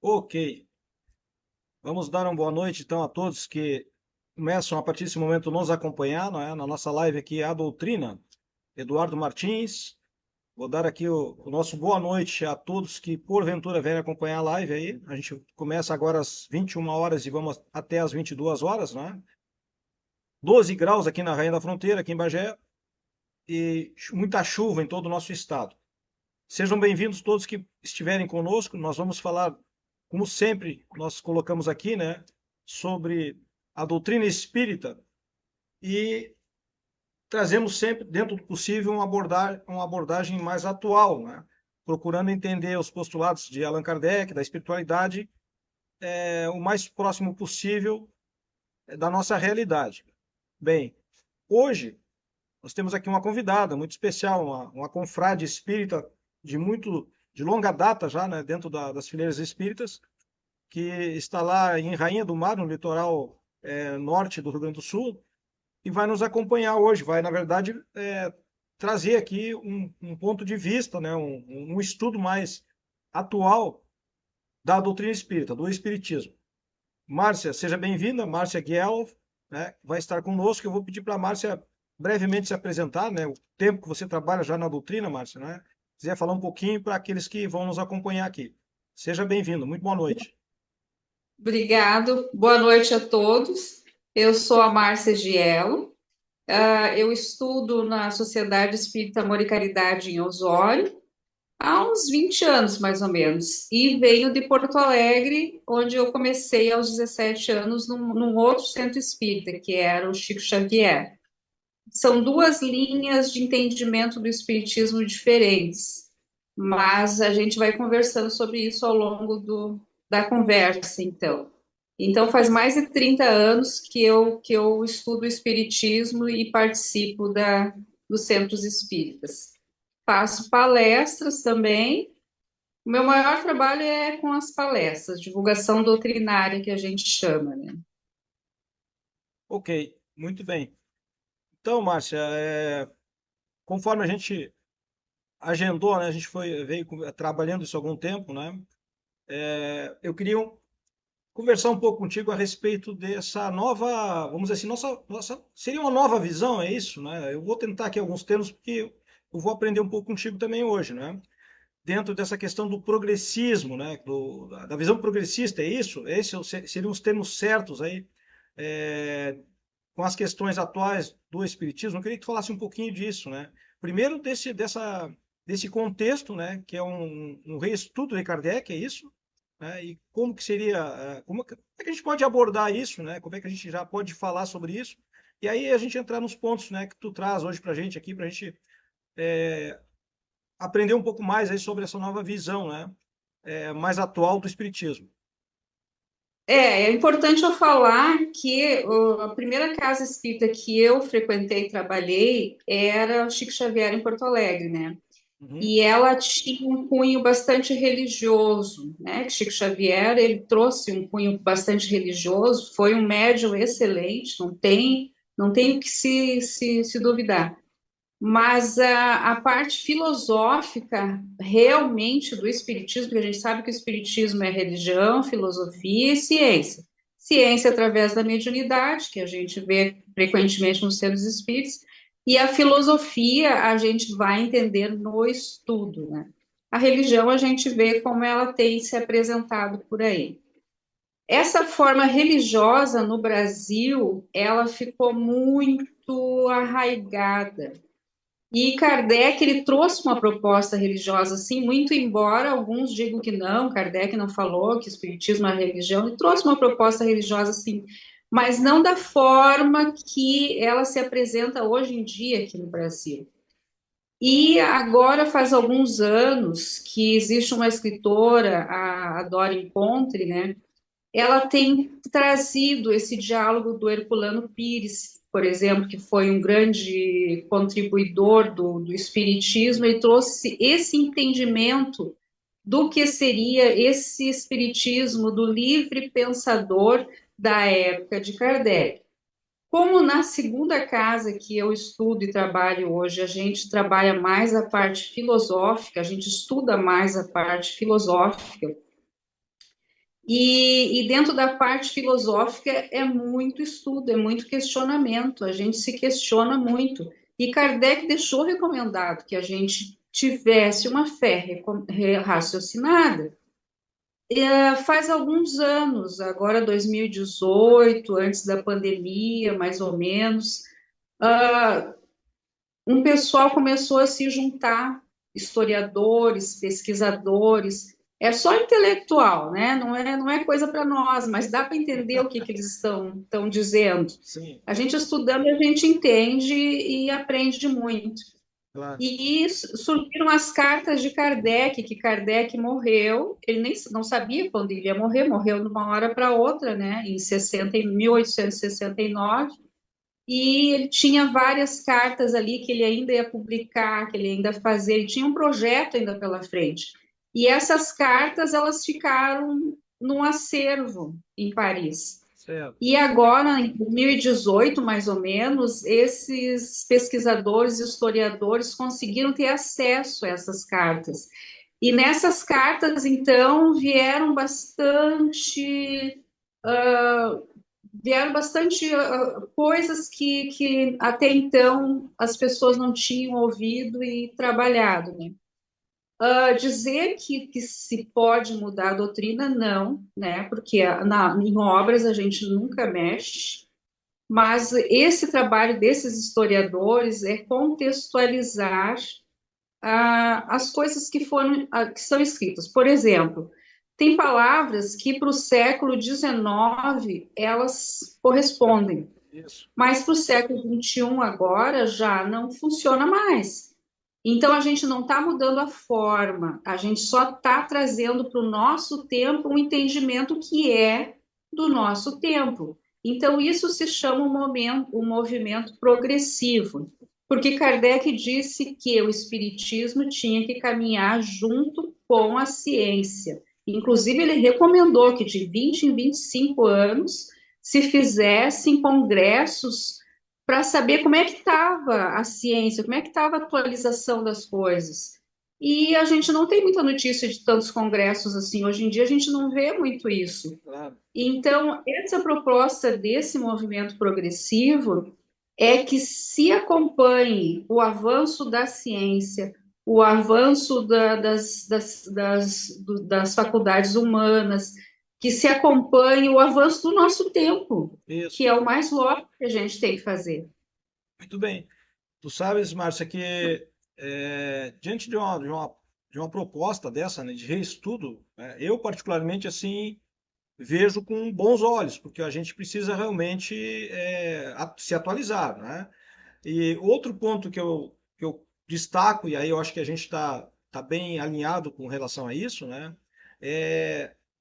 Ok, vamos dar uma boa noite então a todos que começam a partir desse momento nos acompanhar, não é? Na nossa live aqui, A Doutrina, Eduardo Martins. Vou dar aqui o nosso boa noite a todos que porventura vêm acompanhar a live aí. A gente começa agora às 21 horas e vamos até às 22 horas, né? 12 graus aqui na Rainha da Fronteira, aqui em Bagé, e muita chuva em todo o nosso estado. Sejam bem-vindos todos que estiverem conosco. Nós vamos falar, como sempre, nós colocamos aqui, né, sobre a doutrina espírita e trazemos sempre, dentro do possível, uma abordagem mais atual, né, procurando entender os postulados de Allan Kardec, da espiritualidade, o mais próximo possível da nossa realidade. Bem, hoje nós temos aqui uma convidada muito especial, uma confrade espírita de longa data já, né, dentro das fileiras espíritas, que está lá em Rainha do Mar, no litoral norte do Rio Grande do Sul, e vai nos acompanhar hoje. Vai, na verdade, trazer aqui um ponto de vista, né, um estudo mais atual da doutrina espírita, do espiritismo. Márcia, seja bem-vinda. Márcia Guel, né, vai estar conosco. Eu vou pedir para a Márcia brevemente se apresentar, né, o tempo que você trabalha já na doutrina, Márcia, né? Quiser falar um pouquinho para aqueles que vão nos acompanhar aqui. Seja bem-vindo. Muito boa noite. Obrigado. Boa noite a todos. Eu sou a Márcia Gielo. Eu estudo na Sociedade Espírita Amor e Caridade em Osório há uns 20 anos, mais ou menos. E venho de Porto Alegre, onde eu comecei aos 17 anos num outro centro espírita, que era o Chico Xavier. São duas linhas de entendimento do espiritismo diferentes, mas a gente vai conversando sobre isso ao longo da conversa, então. Então, faz mais de 30 anos que eu estudo o espiritismo e participo dos centros espíritas. Faço palestras também. O meu maior trabalho é com as palestras, divulgação doutrinária, que a gente chama, né? Ok, muito bem. Então, Márcia, conforme a gente agendou, né, a gente veio trabalhando isso há algum tempo, né? Eu queria conversar um pouco contigo a respeito dessa nova, vamos dizer assim, seria uma nova visão, é isso, né? Eu vou tentar aqui alguns termos porque eu vou aprender um pouco contigo também hoje, né? Dentro dessa questão do progressismo, né? Da visão progressista, é isso? Seriam os termos certos aí, é, com as questões atuais do espiritismo. Eu queria que tu falasse um pouquinho disso, né? Primeiro desse contexto, né? Que é um reestudo de Kardec, é isso? Né? E como que seria, como é que a gente pode abordar isso, né? Como é que a gente já pode falar sobre isso? E aí a gente entrar nos pontos, né, que tu traz hoje para a gente aqui, para a gente aprender um pouco mais aí sobre essa nova visão, né, mais atual do espiritismo. É importante eu falar que a primeira casa espírita que eu frequentei e trabalhei era o Chico Xavier em Porto Alegre, né? Uhum. E ela tinha um cunho bastante religioso, né? Chico Xavier, ele trouxe um cunho bastante religioso, foi um médium excelente, não tem o que se duvidar. Mas a parte filosófica realmente do espiritismo, porque a gente sabe que o espiritismo é religião, filosofia e ciência. Ciência através da mediunidade, que a gente vê frequentemente nos centros espíritas, e a filosofia a gente vai entender no estudo, né? A religião a gente vê como ela tem se apresentado por aí. Essa forma religiosa no Brasil, ela ficou muito arraigada, e Kardec, ele trouxe uma proposta religiosa, assim, muito embora alguns digam que não, Kardec não falou que o espiritismo é religião, ele trouxe uma proposta religiosa, assim, mas não da forma que ela se apresenta hoje em dia aqui no Brasil. E agora faz alguns anos que existe uma escritora, a Dora Contre, né? Ela tem trazido esse diálogo do Herculano Pires, por exemplo, que foi um grande contribuidor do Espiritismo, e trouxe esse entendimento do que seria esse Espiritismo do livre pensador da época de Kardec. Como na segunda casa que eu estudo e trabalho hoje, a gente trabalha mais a parte filosófica, a gente estuda mais a parte filosófica, E dentro da parte filosófica é muito estudo, é muito questionamento, a gente se questiona muito. E Kardec deixou recomendado que a gente tivesse uma fé raciocinada. Faz alguns anos, agora 2018, antes da pandemia, mais ou menos, um pessoal começou a se juntar, historiadores, pesquisadores, é só intelectual, né? Não é coisa para nós, mas dá para entender o que eles estão dizendo. Sim, A gente estudando, a gente entende e aprende muito. claro. E surgiram as cartas de Kardec, que Kardec morreu, ele nem não sabia quando ele ia morrer, morreu de uma hora para outra, né? Em 1869. E ele tinha várias cartas ali que ele ainda ia publicar, que ele ainda ia fazer, ele tinha um projeto ainda pela frente. E essas cartas, elas ficaram num acervo em Paris. Certo. E agora, em 2018, mais ou menos, esses pesquisadores e historiadores conseguiram ter acesso a essas cartas. E nessas cartas, então, vieram bastante coisas que até então as pessoas não tinham ouvido e trabalhado, né? Dizer que se pode mudar a doutrina, não, né? Porque em obras a gente nunca mexe, mas esse trabalho desses historiadores é contextualizar as coisas que são escritas. Por exemplo, tem palavras que para o século XIX elas correspondem, Isso. mas para o século XXI agora já não funciona mais. Então a gente não está mudando a forma, a gente só está trazendo para o nosso tempo um entendimento que é do nosso tempo. Então isso se chama um movimento progressivo, porque Kardec disse que o espiritismo tinha que caminhar junto com a ciência. Inclusive ele recomendou que de 20 em 25 anos se fizessem congressos para saber como é que estava a ciência, como é que estava a atualização das coisas. E a gente não tem muita notícia de tantos congressos assim. Hoje em dia a gente não vê muito isso. Claro. Então, essa proposta desse movimento progressivo é que se acompanhe o avanço da ciência, o avanço das faculdades humanas, que se acompanhe o avanço do nosso tempo, que Isso. é o mais lógico que a gente tem que fazer. Muito bem. Tu sabes, Márcia, que diante de uma proposta dessa, né, de reestudo, né, eu particularmente assim vejo com bons olhos, porque a gente precisa realmente se atualizar, né? E outro ponto que eu destaco, e aí eu acho que a gente tá bem alinhado com relação a isso, né?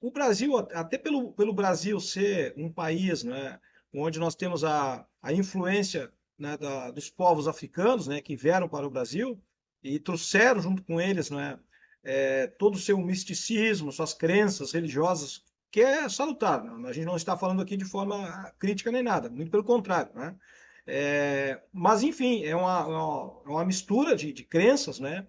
O Brasil, até pelo Brasil ser um país, né, onde nós temos a influência, né, dos povos africanos, né, que vieram para o Brasil e trouxeram junto com eles, né, todo o seu misticismo, suas crenças religiosas, que é salutar, né? A gente não está falando aqui de forma crítica nem nada, muito pelo contrário, né? Mas, enfim, é uma mistura de crenças, né?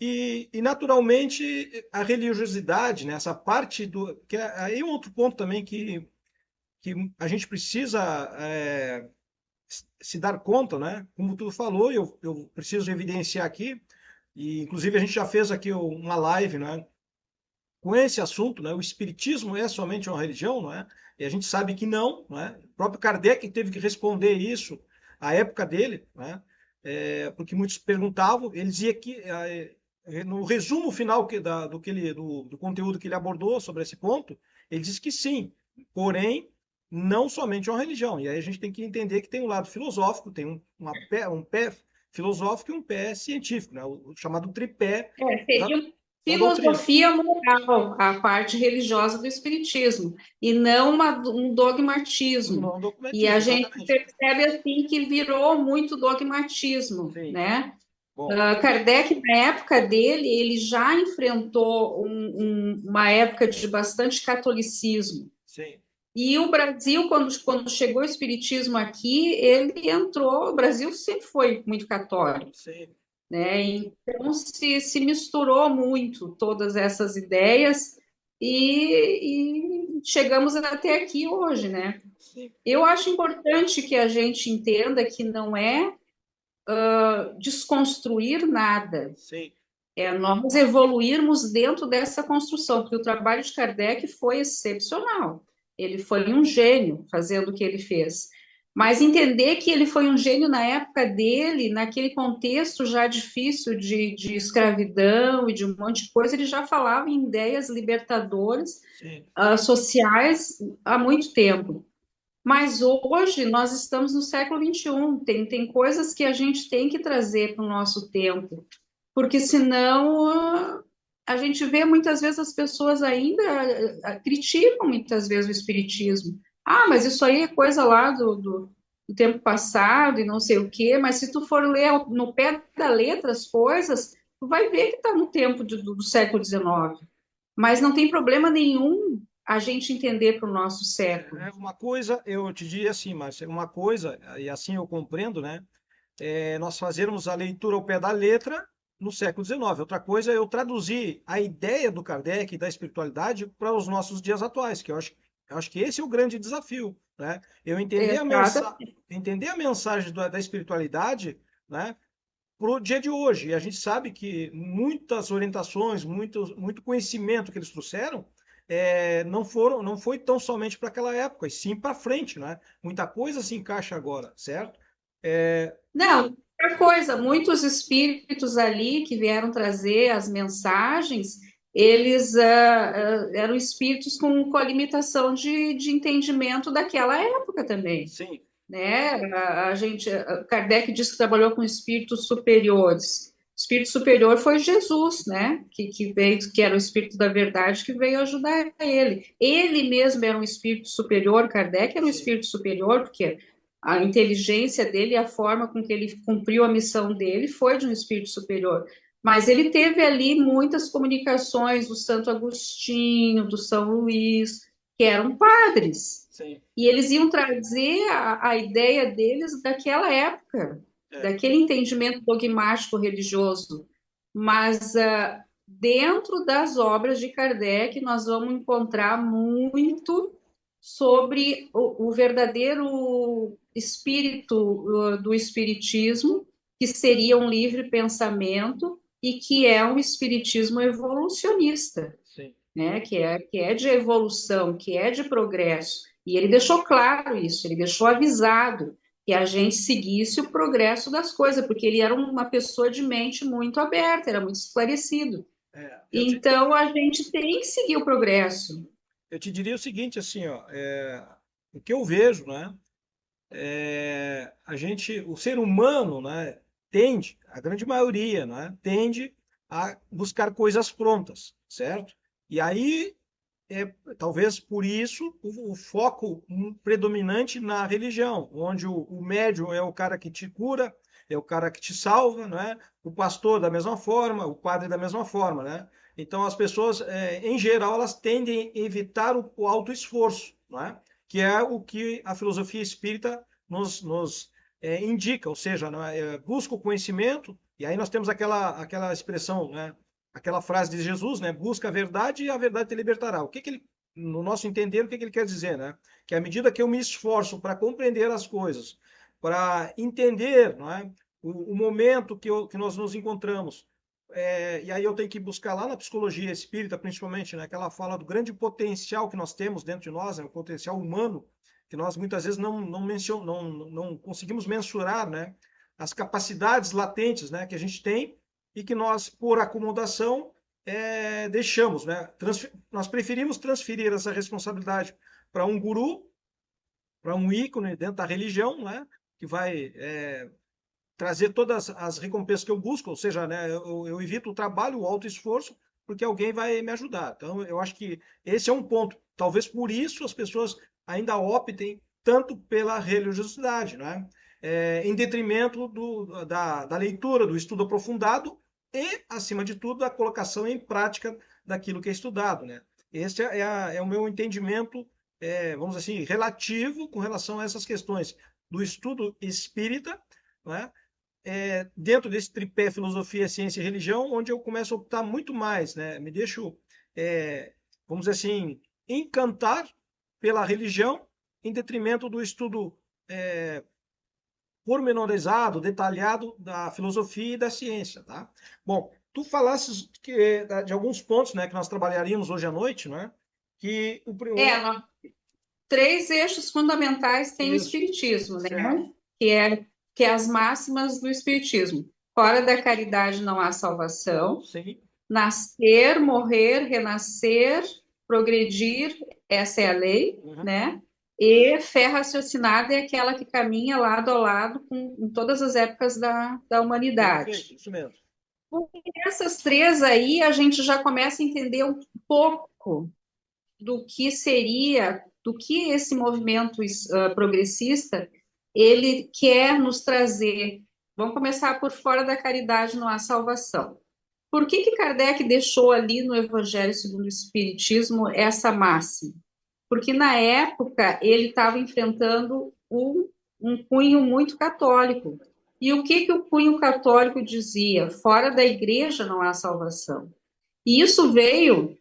E, naturalmente, a religiosidade, né? Essa parte do. Que aí é um outro ponto também que a gente precisa se dar conta, né? Como tu falou, eu preciso evidenciar aqui, e inclusive a gente já fez aqui uma live, né? Com esse assunto, né? O espiritismo é somente uma religião, não é? E a gente sabe que não é? O próprio Kardec teve que responder isso à época dele, né? Porque muitos perguntavam, ele dizia que no resumo final do conteúdo que ele abordou sobre esse ponto, ele disse que sim, porém não somente uma religião. E aí a gente tem que entender que tem um lado filosófico, tem um pé filosófico e um pé científico, né? O chamado tripé da, Seria da doutrina. filosofia moral, a parte religiosa do espiritismo, e não um dogmatismo. Não E documentismo, a gente exatamente. percebe assim que virou muito dogmatismo, Sim. né? Bom, Kardec, na época dele, ele já enfrentou uma época de bastante catolicismo. sim, E o Brasil, quando chegou o espiritismo aqui, ele entrou. O Brasil sempre foi muito católico, sim, né? Então se misturou muito todas essas ideias e chegamos até aqui hoje, né? Sim, Eu acho importante que a gente entenda que não é desconstruir nada, sim, é nós evoluirmos dentro dessa construção, porque o trabalho de Kardec foi excepcional. Ele foi um gênio fazendo o que ele fez. Mas entender que ele foi um gênio na época dele, naquele contexto já difícil de escravidão e de um monte de coisa, ele já falava em ideias libertadoras, sim. sociais há muito tempo. Mas hoje nós estamos no século XXI, tem coisas que a gente tem que trazer para o nosso tempo, porque senão a gente vê muitas vezes as pessoas ainda criticam muitas vezes o espiritismo. Ah, mas isso aí é coisa lá do tempo passado e não sei o quê, mas se tu for ler no pé da letra as coisas, tu vai ver que está no tempo do século XIX. Mas não tem problema nenhum a gente entender para o nosso século. É uma coisa, eu te diria assim, Márcia, uma coisa, e assim eu compreendo, né? Nós fazermos a leitura ao pé da letra no século XIX. Outra coisa é eu traduzir a ideia do Kardec e da espiritualidade para os nossos dias atuais, que eu acho que esse é o grande desafio, né? Eu Exata. entender a mensagem da espiritualidade, né, para o dia de hoje. E a gente sabe que muitas orientações, muito conhecimento que eles trouxeram não foi tão somente para aquela época, e sim para frente, né? Muita coisa se encaixa agora, certo? É, Não, outra coisa, muitos espíritos ali que vieram trazer as mensagens, eles eram espíritos com a limitação de entendimento daquela época também, sim, né? Kardec disse que trabalhou com espíritos superiores. O espírito superior foi Jesus, né? Que veio, que era o espírito da verdade, que veio ajudar ele. Ele mesmo era um espírito superior, Kardec era um sim. espírito superior, porque a inteligência dele, a forma com que ele cumpriu a missão dele foi de um espírito superior. Mas ele teve ali muitas comunicações do Santo Agostinho, do São Luís, que eram padres. Sim, E eles iam trazer a ideia deles daquela época, é, daquele entendimento dogmático religioso. Mas dentro das obras de Kardec, nós vamos encontrar muito sobre o verdadeiro espírito do espiritismo, que seria um livre pensamento e que é um espiritismo evolucionista, sim. né? Que é de evolução, que é de progresso. E ele deixou claro isso, ele deixou avisado que a gente seguisse o progresso das coisas, porque ele era uma pessoa de mente muito aberta, era muito esclarecido. Então a gente tem que seguir o progresso. Eu te diria o seguinte, assim, ó, o que eu vejo, né, o ser humano, né, tende, a grande maioria, né, tende a buscar coisas prontas, certo? E aí talvez por isso o foco predominante na religião, onde o médium é o cara que te cura, é o cara que te salva, não é? O pastor da mesma forma, o padre da mesma forma, né? Então as pessoas, em geral, elas tendem a evitar o alto esforço, não é? Que é o que a filosofia espírita nos indica, ou seja, não é? Busca o conhecimento, e aí nós temos aquela expressão, né? Aquela frase de Jesus, né? Busca a verdade e a verdade te libertará. O que que ele, no nosso entender, o que que ele quer dizer, né? Que à medida que eu me esforço para compreender as coisas, para entender, não é? O momento que nós nos encontramos, e aí eu tenho que buscar lá na psicologia espírita, principalmente, né? Que ela fala do grande potencial que nós temos dentro de nós, né? O potencial humano, que nós muitas vezes não conseguimos mensurar, né? As capacidades latentes, né? Que a gente tem e que nós, por acomodação, deixamos, né? Nós preferimos transferir essa responsabilidade para um guru, para um ícone dentro da religião, né? Que vai trazer todas as recompensas que eu busco, ou seja, né? Eu evito o trabalho, o alto esforço, porque alguém vai me ajudar. Então, eu acho que esse é um ponto. Talvez por isso as pessoas ainda optem tanto pela religiosidade, né? Em detrimento da leitura, do estudo aprofundado e, acima de tudo, da colocação em prática daquilo que é estudado, né? Esse é o meu entendimento, vamos dizer assim, relativo com relação a essas questões do estudo espírita, né? Dentro desse tripé filosofia, ciência e religião, onde eu começo a optar muito mais, né? Me deixo, é, vamos dizer assim, encantar pela religião em detrimento do estudo pormenorizado, detalhado da filosofia e da ciência, tá? Bom, tu falasses de alguns pontos, né, que nós trabalharíamos hoje à noite, né? Que É, três eixos fundamentais tem o isso, Espiritismo, né? certo, Que é, que é as máximas do Espiritismo. Fora da caridade não há salvação. sim, Nascer, morrer, renascer, progredir, essa é a lei, uhum, né? E fé raciocinada é aquela que caminha lado a lado com em todas as épocas da perfeito, humanidade. isso mesmo. Essas três aí a gente já começa a entender um pouco do que seria, do que esse movimento progressista ele quer nos trazer. Vamos começar por fora da caridade não há salvação. Por que Kardec deixou ali no Evangelho segundo o Espiritismo essa máxima? Porque na época ele estava enfrentando um cunho muito católico. E o que o cunho católico dizia? Fora da igreja não há salvação. E isso veio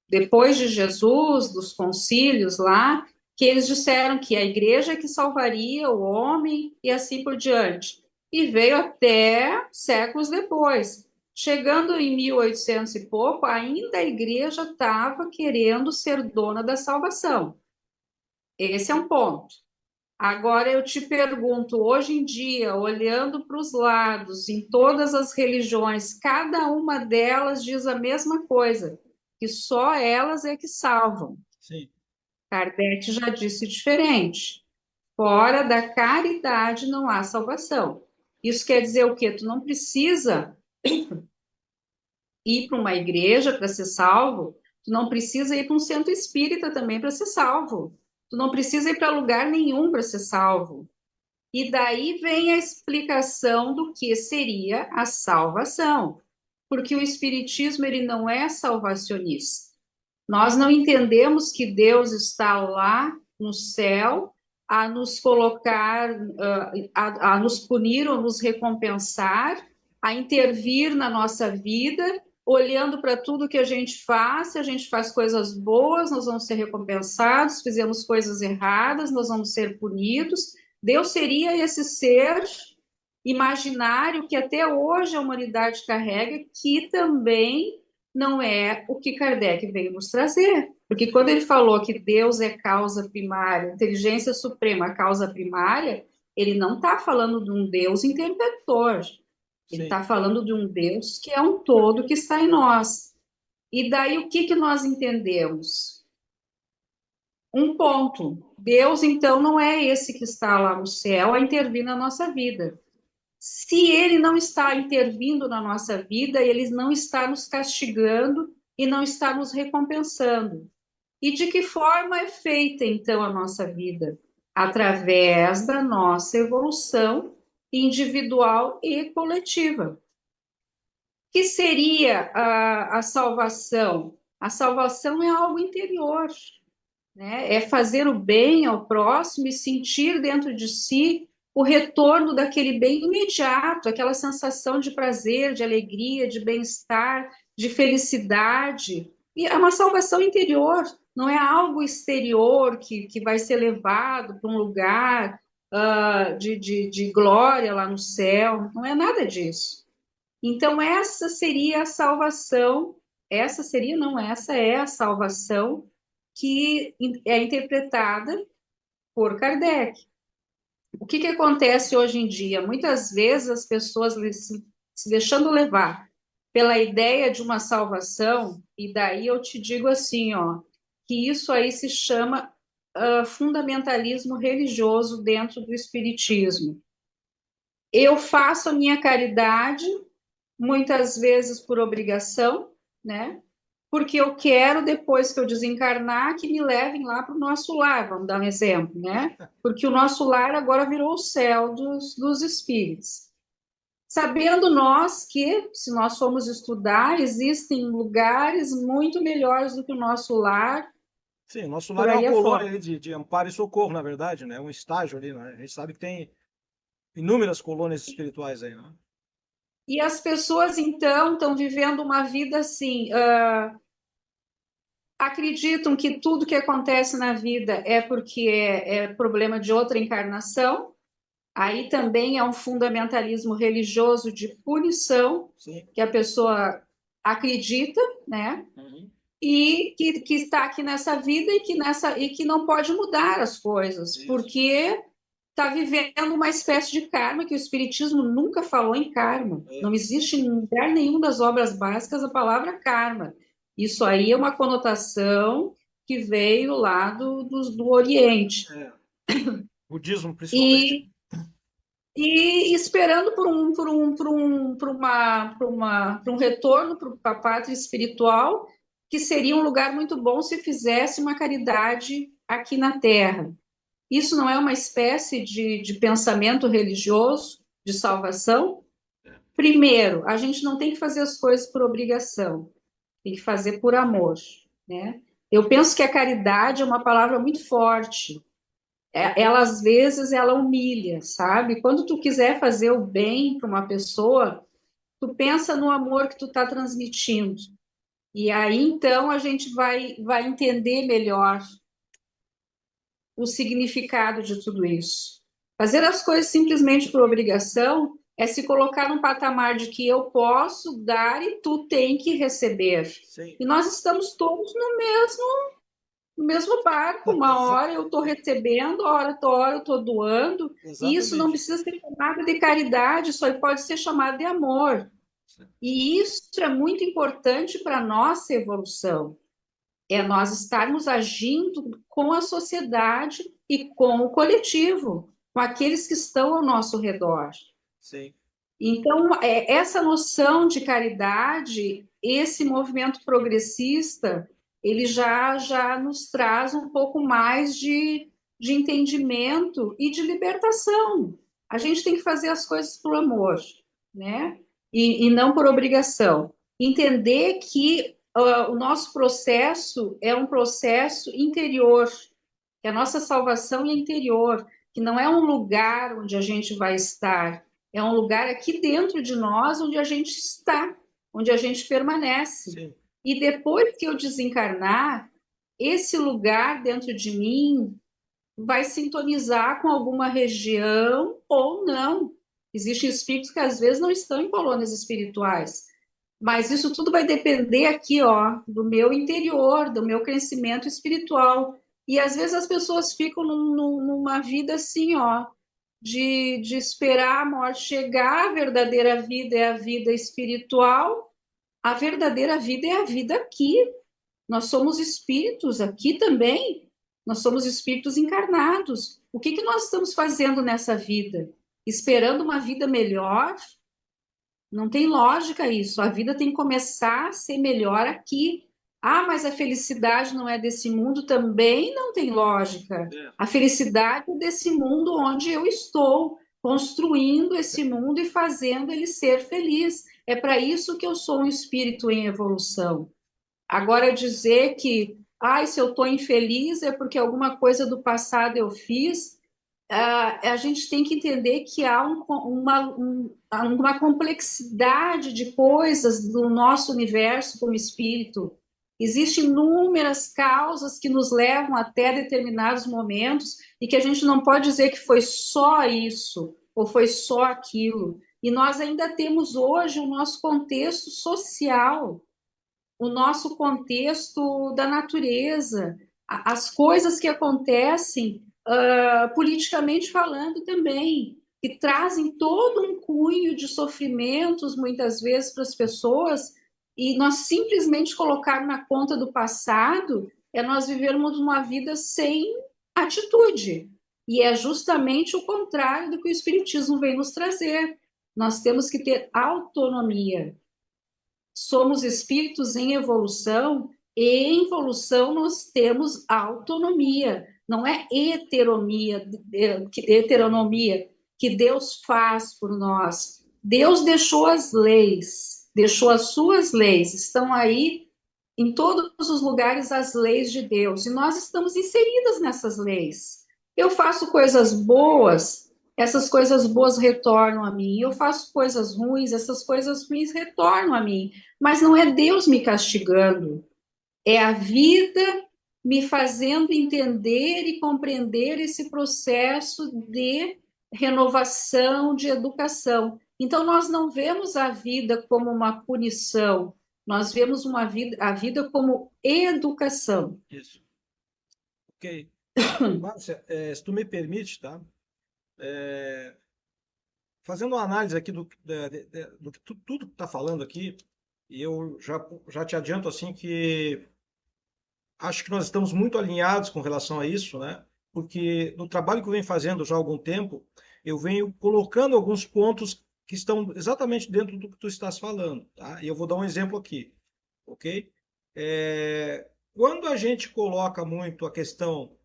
depois de Jesus, dos concílios lá, que eles disseram que a igreja é que salvaria o homem e assim por diante. E veio até séculos depois. Chegando em 1800 e pouco, ainda a igreja estava querendo ser dona da salvação. Esse é um ponto. Agora eu te pergunto, hoje em dia, olhando para os lados, em todas as religiões, cada uma delas diz a mesma coisa, que só elas é que salvam. Sim, Kardec já disse diferente. Fora da caridade não há salvação. Isso quer dizer o quê? Tu não precisa ir para uma igreja para ser salvo, tu não precisa ir para um centro espírita também para ser salvo. Tu não precisa ir para lugar nenhum para ser salvo. E daí vem a explicação do que seria a salvação, porque o espiritismo ele não é salvacionista. Nós não entendemos que Deus está lá no céu a nos colocar, a nos punir ou nos recompensar, a intervir na nossa vida, olhando para tudo que a gente faz. Se a gente faz coisas boas, nós vamos ser recompensados. Se fizemos coisas erradas, nós vamos ser punidos. Deus seria esse ser imaginário que até hoje a humanidade carrega, que também não é o que Kardec veio nos trazer. Porque quando ele falou que Deus é causa primária, inteligência suprema, causa primária, ele não está falando de um Deus interventor. Ele sim, está falando de um Deus que é um todo que está em nós. E daí o que nós entendemos? Um ponto. Deus, então, não é esse que está lá no céu a intervir na nossa vida. Se ele não está intervindo na nossa vida, ele não está nos castigando e não está nos recompensando. E de que forma é feita então a nossa vida? Através da nossa evolução individual e coletiva. Que seria a salvação? A salvação é algo interior, né? É fazer o bem ao próximo e sentir dentro de si o retorno daquele bem imediato, aquela sensação de prazer, de alegria, de bem-estar, de felicidade. E é uma salvação interior, não é algo exterior que vai ser levado para um lugar de glória lá no céu, não é nada disso. Então, essa seria a salvação, essa seria, não, essa é a salvação que é interpretada por Kardec. O que acontece hoje em dia? Muitas vezes as pessoas se deixando levar pela ideia de uma salvação, e daí eu te digo assim, ó, que isso aí se chama fundamentalismo religioso dentro do espiritismo. Eu faço a minha caridade, muitas vezes por obrigação, né? Porque eu quero, depois que eu desencarnar, que me levem lá para o nosso lar, vamos dar um exemplo, né? Porque o nosso lar agora virou o céu dos espíritos. Sabendo nós que, se nós formos estudar, existem lugares muito melhores do que o nosso lar, sim. O nosso por lar é uma aí colônia afora. ali de amparo e socorro, na verdade, né? Um estágio ali, né? A gente sabe que tem inúmeras colônias espirituais aí, né? E as pessoas, então, estão vivendo uma vida assim, acreditam que tudo que acontece na vida é porque é problema de outra encarnação. Aí também é um fundamentalismo religioso de punição, Sim. que a pessoa acredita, né? Uhum. E que está aqui nessa vida e que não pode mudar as coisas, Isso. porque está vivendo uma espécie de karma, que o Espiritismo nunca falou em karma. É. Não existe em lugar nenhum das obras básicas a palavra karma. Isso aí é uma conotação que veio lá do Oriente. É. Budismo, principalmente. E, e esperando por um retorno para a pátria espiritual, que seria um lugar muito bom se fizesse uma caridade aqui na Terra. Isso não é uma espécie de pensamento religioso de salvação? Primeiro, a gente não tem que fazer as coisas por obrigação, tem que fazer por amor, né? Eu penso que a caridade é uma palavra muito forte. Ela, às vezes, ela humilha, sabe? Quando tu quiser fazer o bem para uma pessoa, tu pensa no amor que tu está transmitindo. E aí, então, a gente vai entender melhor o significado de tudo isso. Fazer as coisas simplesmente por obrigação é se colocar num patamar de que eu posso dar e tu tem que receber. Sim. E nós estamos todos no mesmo barco. Uma hora eu estou recebendo, outra hora eu estou doando. E isso não Exatamente. precisa ser chamado de caridade, só pode ser chamado de amor. E isso é muito importante para a nossa evolução. É nós estarmos agindo com a sociedade e com o coletivo, com aqueles que estão ao nosso redor. Sim. Então, essa noção de caridade, esse movimento progressista, ele já nos traz um pouco mais de entendimento e de libertação. A gente tem que fazer as coisas por amor, né? E não por obrigação. Entender que o nosso processo é um processo interior, que a nossa salvação é interior, que não é um lugar onde a gente vai estar, é um lugar aqui dentro de nós onde a gente está, onde a gente permanece. Sim. E depois que eu desencarnar, esse lugar dentro de mim vai sintonizar com alguma região ou não. Existem espíritos que às vezes não estão em colônias espirituais, mas isso tudo vai depender aqui, ó, do meu interior, do meu crescimento espiritual. E às vezes as pessoas ficam numa vida assim, ó, de esperar a morte chegar. A verdadeira vida é a vida espiritual, a verdadeira vida é a vida aqui. Nós somos espíritos aqui também, nós somos espíritos encarnados. O que que nós estamos fazendo nessa vida? Esperando uma vida melhor? Não tem lógica isso. A vida tem que começar a ser melhor aqui. Ah, mas a felicidade não é desse mundo, também não tem lógica. É. A felicidade é desse mundo onde eu estou, construindo esse mundo e fazendo ele ser feliz. É para isso que eu sou um espírito em evolução. Agora, dizer que, ai, se eu estou infeliz é porque alguma coisa do passado eu fiz, a gente tem que entender que há uma complexidade de coisas do nosso universo como espírito. Existem inúmeras causas que nos levam até determinados momentos e que a gente não pode dizer que foi só isso ou foi só aquilo. E nós ainda temos hoje o nosso contexto social, o nosso contexto da natureza, as coisas que acontecem politicamente falando também, que trazem todo um cunho de sofrimentos muitas vezes para as pessoas, e nós simplesmente colocar na conta do passado é nós vivermos uma vida sem atitude. E é justamente o contrário do que o Espiritismo vem nos trazer. Nós temos que ter autonomia. Somos espíritos em evolução, e em evolução nós temos autonomia, não é heteronomia que Deus faz por nós. Deus deixou as leis, deixou as suas leis, estão aí em todos os lugares as leis de Deus, e nós estamos inseridas nessas leis. Eu faço coisas boas, essas coisas boas retornam a mim. Eu faço coisas ruins, essas coisas ruins retornam a mim. Mas não é Deus me castigando, É a vida me fazendo entender e compreender esse processo de renovação, de educação. Então, nós não vemos a vida como uma punição, nós vemos a vida como educação. Isso. Ok. Márcia, se tu me permite, tá? Fazendo uma análise aqui do que tudo que está falando aqui, e eu já te adianto assim que acho que nós estamos muito alinhados com relação a isso, né? Porque no trabalho que eu venho fazendo já há algum tempo, eu venho colocando alguns pontos que estão exatamente dentro do que tu estás falando, tá? E eu vou dar um exemplo aqui, ok? Quando a gente coloca muito a questão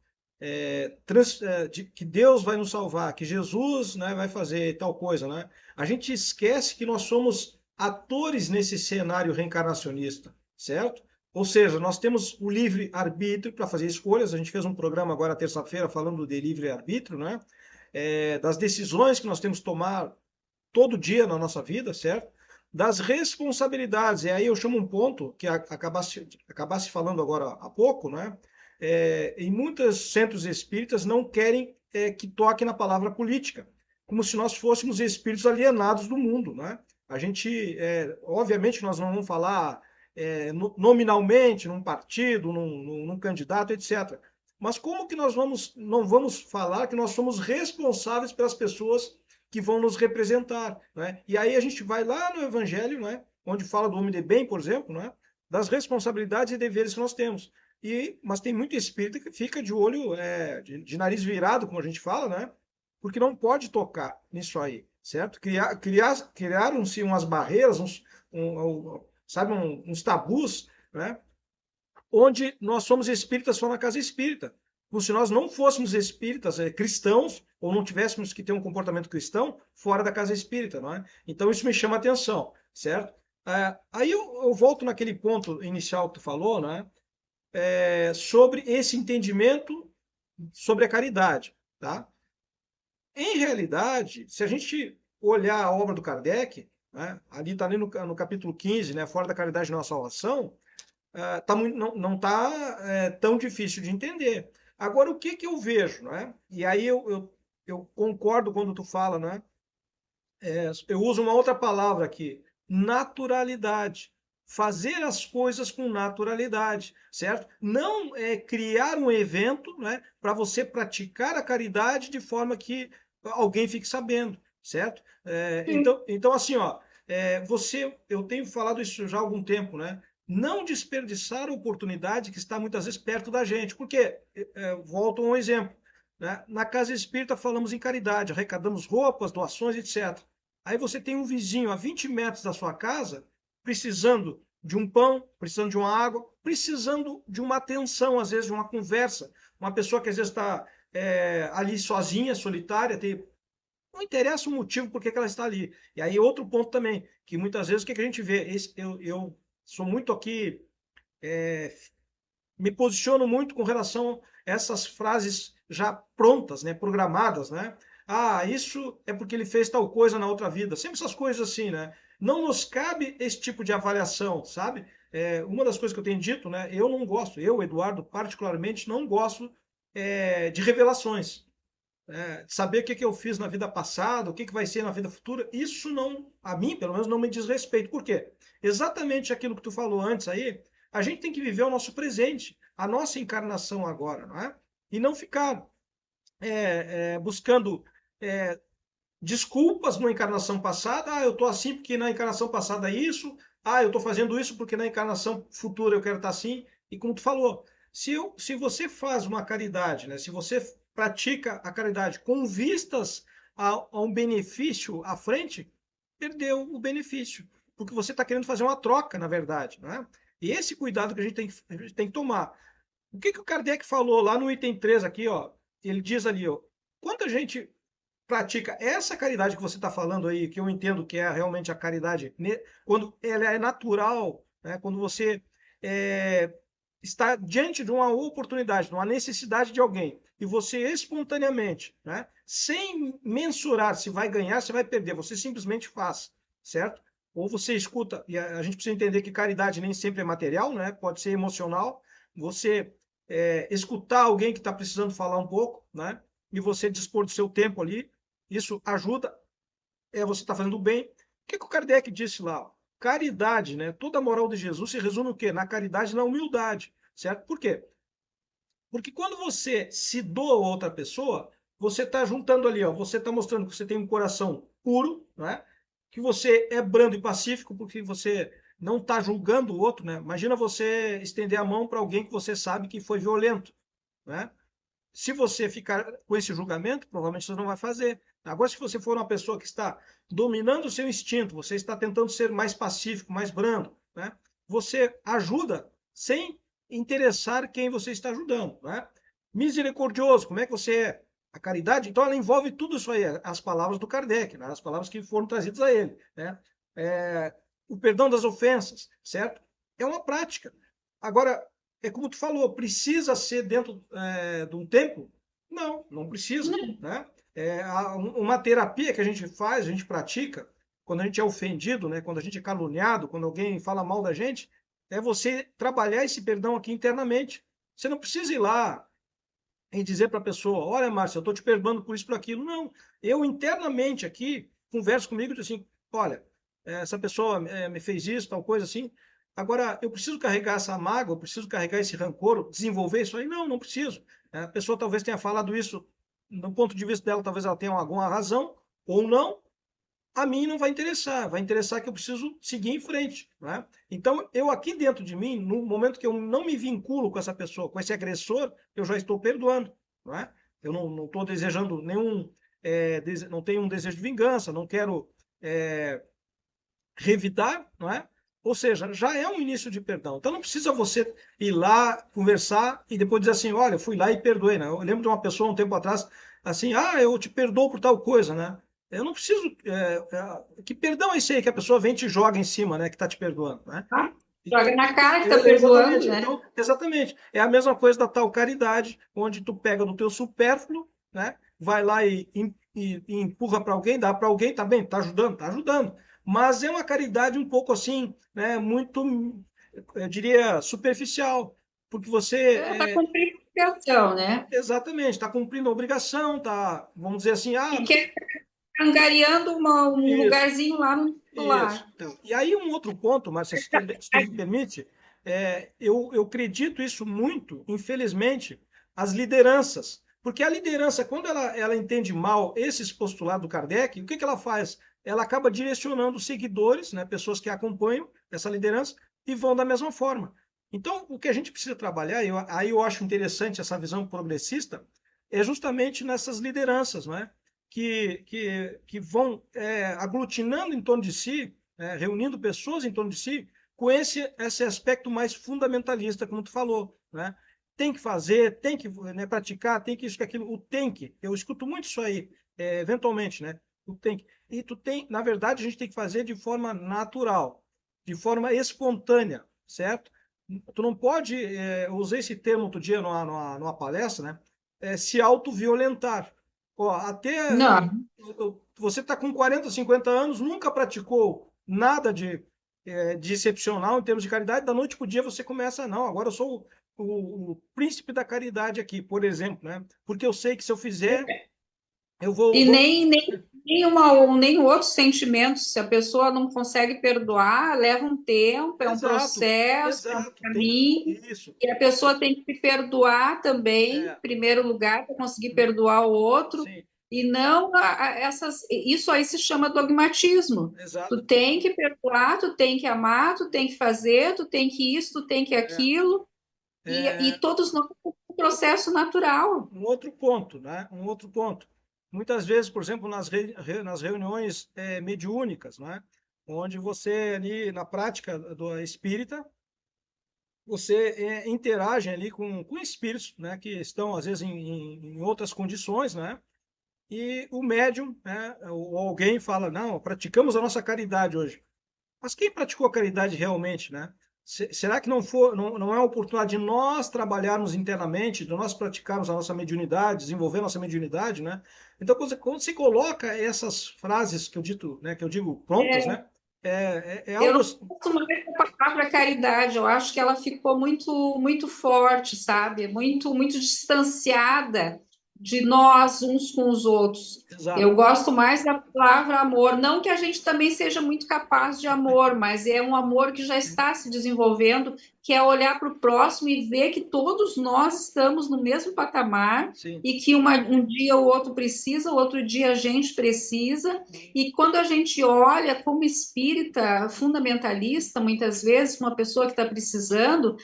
de que Deus vai nos salvar, que Jesus, né, vai fazer tal coisa, né? A gente esquece que nós somos atores nesse cenário reencarnacionista, certo? Ou seja, nós temos o livre arbítrio para fazer escolhas. A gente fez um programa agora terça-feira falando de livre arbítrio, né? Das decisões que nós temos que tomar todo dia na nossa vida, certo? Das responsabilidades. E aí eu chamo um ponto que acabasse falando agora há pouco, né? Em muitos centros espíritas não querem que toque na palavra política, como se nós fôssemos espíritos alienados do mundo, né? A gente, obviamente, nós não vamos falar nominalmente num partido, num candidato, etc. Mas como que nós não vamos falar que nós somos responsáveis pelas pessoas que vão nos representar, né? E aí a gente vai lá no Evangelho, né, onde fala do homem de bem, por exemplo, né, das responsabilidades e deveres que nós temos. Mas tem muito espírita que fica de olho, de nariz virado, como a gente fala, né? Porque não pode tocar nisso aí, certo? Criaram-se umas barreiras, sabe, uns tabus, né? Onde nós somos espíritas só na casa espírita. Como se nós não fôssemos espíritas cristãos, ou não tivéssemos que ter um comportamento cristão fora da casa espírita, não é? Então isso me chama a atenção, certo? Aí eu volto naquele ponto inicial que tu falou, né? Sobre esse entendimento sobre a caridade, tá? Em realidade, se a gente olhar a obra do Kardec, né, ali está ali no capítulo 15, né, Fora da Caridade não há salvação, não está tão difícil de entender. Agora, o que que eu vejo, né? E aí eu concordo quando tu fala, né? Eu uso uma outra palavra aqui, naturalidade. Fazer as coisas com naturalidade, certo? Não criar um evento, né, para você praticar a caridade de forma que alguém fique sabendo, certo? Então assim, ó, eu tenho falado isso já há algum tempo, né? Não desperdiçar a oportunidade que está muitas vezes perto da gente, porque volto a um exemplo, né? Na casa espírita falamos em caridade, arrecadamos roupas, doações, etc. Aí você tem um vizinho a 20 metros da sua casa precisando de um pão, precisando de uma água, precisando de uma atenção, às vezes de uma conversa. Uma pessoa que às vezes está ali sozinha, solitária, não interessa o motivo por que ela está ali. E aí outro ponto também, que muitas vezes o que a gente vê, eu sou muito aqui, me posiciono muito com relação a essas frases já prontas, né, programadas, né? Ah, isso é porque ele fez tal coisa na outra vida. Sempre essas coisas assim, né? Não nos cabe esse tipo de avaliação, sabe? Uma das coisas que eu tenho dito, né? Eu não gosto, eu, Eduardo, particularmente, não gosto de revelações. De saber o que, que eu fiz na vida passada, o que, que vai ser na vida futura, isso não, a mim, pelo menos, não me diz respeito. Por quê? Exatamente aquilo que tu falou antes aí, a gente tem que viver o nosso presente, a nossa encarnação agora, não é? E não ficar buscando é, desculpas na encarnação passada. Ah, eu estou assim porque na encarnação passada é isso. Ah, eu estou fazendo isso porque na encarnação futura eu quero estar assim. E como tu falou, se você faz uma caridade, né? Se você pratica a caridade com vistas a um benefício à frente, perdeu o benefício. Porque você está querendo fazer uma troca, na verdade, né? E esse cuidado que a gente tem que tomar. O que, que o Kardec falou lá no item 3 aqui, ó? Ele diz ali, ó, quanta gente pratica essa caridade que você está falando aí, que eu entendo que é realmente a caridade, quando ela é natural, né? Quando você é, está diante de uma oportunidade, de uma necessidade de alguém, e você espontaneamente, né? Sem mensurar se vai ganhar, se vai perder, você simplesmente faz, certo? ou você escuta, e a gente precisa entender que caridade nem sempre é material, né? Pode ser emocional, você escutar alguém que está precisando falar um pouco, né? E você dispor do seu tempo ali, isso ajuda, você está fazendo bem. O que o Kardec disse lá? Caridade, né? Toda a moral de Jesus se resume o quê? Na caridade e na humildade, certo? Por quê? Porque quando você se doa a outra pessoa, você está juntando ali, ó, você está mostrando que você tem um coração puro, né? Que você é brando e pacífico, porque você não está julgando o outro, né? Imagina você estender a mão para alguém que você sabe que foi violento, né? Se você ficar com esse julgamento, provavelmente você não vai fazer. Agora, se você for uma pessoa que está dominando o seu instinto, você está tentando ser mais pacífico, mais brando, né? Você ajuda sem interessar quem você está ajudando, né? Misericordioso, como é que você é? A caridade, então, ela envolve tudo isso aí, as palavras do Kardec, né? As palavras que foram trazidas a ele, né? O perdão das ofensas, certo? É uma prática. Agora, é como tu falou, precisa ser dentro de um templo? Não, não precisa, né? Uma terapia que a gente faz, a gente pratica, quando a gente é ofendido, né? Quando a gente é caluniado, quando alguém fala mal da gente, é você trabalhar esse perdão aqui internamente. Você não precisa ir lá e dizer para a pessoa, olha, Márcia, eu estou te perdoando por isso, por aquilo. Não, eu internamente aqui converso comigo e digo assim, olha, essa pessoa me fez isso, tal coisa assim. Agora, eu preciso carregar essa mágoa, eu preciso carregar esse rancor, desenvolver isso aí? Não, não preciso. A pessoa talvez tenha falado isso, do ponto de vista dela, talvez ela tenha alguma razão, ou não, a mim não vai interessar que eu preciso seguir em frente, né? Então, eu aqui dentro de mim, no momento que eu não me vinculo com essa pessoa, com esse agressor, eu já estou perdoando, não é? Eu não estou desejando nenhum, não tenho um desejo de vingança, não quero é, revidar, não é? Ou seja, já é um início de perdão. Então não precisa você ir lá conversar e depois dizer assim, olha, fui lá e perdoei, né? Eu lembro de uma pessoa um tempo atrás assim, eu te perdoo por tal coisa, né? Eu não preciso. Que perdão é esse aí que a pessoa vem e te joga em cima, né? Que está te perdoando, né? Tá? Joga Então, na cara que está perdoando, exatamente. né? Então, exatamente. É a mesma coisa da tal caridade, onde tu pega do teu supérfluo, né? Vai lá e empurra para alguém, dá para alguém, tá bem, tá ajudando, tá ajudando. Mas é uma caridade um pouco assim, né? Muito, eu diria, superficial, porque Está cumprindo a obrigação, né? exatamente, está cumprindo a obrigação, tá, vamos dizer assim, E quer angariando um isso. lugarzinho lá no Isso. titular. Então, e aí um outro ponto, Márcia, se tu me permite, eu acredito isso muito, infelizmente, as lideranças. Porque a liderança, quando ela entende mal esses postulados do Kardec, o que, que ela faz? Ela acaba direcionando os seguidores, né, pessoas que acompanham essa liderança, e vão da mesma forma. Então, o que a gente precisa trabalhar, aí eu acho interessante essa visão progressista, é justamente nessas lideranças, não é? Que vão aglutinando em torno de si, reunindo pessoas em torno de si, com esse aspecto mais fundamentalista, como tu falou, né? Tem que fazer, tem que, né, praticar, tem que isso, que aquilo, o tem que. Eu escuto muito isso aí, eventualmente, né? O tem que. E tu tem, na verdade, a gente tem que fazer de forma natural, de forma espontânea, certo? Tu não pode, eu usei esse termo outro dia numa palestra, né? Se autoviolentar. Ó, até Não, você está com 40, 50 anos, nunca praticou nada de excepcional em termos de caridade, da noite para o dia você começa, não, agora eu sou o príncipe da caridade aqui, por exemplo, né? Porque eu sei que se eu fizer, eu e vou... nem outros sentimentos. Se a pessoa não consegue perdoar, leva um tempo, é um Exato, processo, é um exato, tem que... caminho. Isso, E a pessoa tem que se perdoar também, em é, primeiro lugar, para conseguir perdoar o outro. sim, E não essas. Isso aí se chama dogmatismo. exato, Tu tem que perdoar, tu tem que amar, tu tem que fazer, tu tem que isso, tu tem que é, aquilo. E é, todos nós temos um processo natural. um outro ponto, né? Um outro ponto. Muitas vezes, por exemplo, nas reuniões mediúnicas, né? Onde você ali na prática do espírita, você interage ali com espíritos, né? Que estão às vezes em outras condições, né? E o médium, né? Ou alguém fala, não, praticamos a nossa caridade hoje. Mas quem praticou a caridade realmente, né? Será que não é a oportunidade de nós trabalharmos internamente, de nós praticarmos a nossa mediunidade, desenvolver a nossa mediunidade, né? Então, quando você coloca essas frases que eu digo prontas, né? é Eu algo. não gosto mais da palavra caridade, eu acho que ela ficou muito forte, sabe? Muito distanciada de nós uns com os outros. Exato. Eu gosto mais da palavra amor, não que a gente também seja muito capaz de amor, mas é um amor que já está se desenvolvendo, que é olhar para o próximo e ver que todos nós estamos no mesmo patamar Sim. e que um dia o outro precisa, o outro dia a gente precisa. E quando a gente olha como espírita fundamentalista, muitas vezes, uma pessoa que está precisando,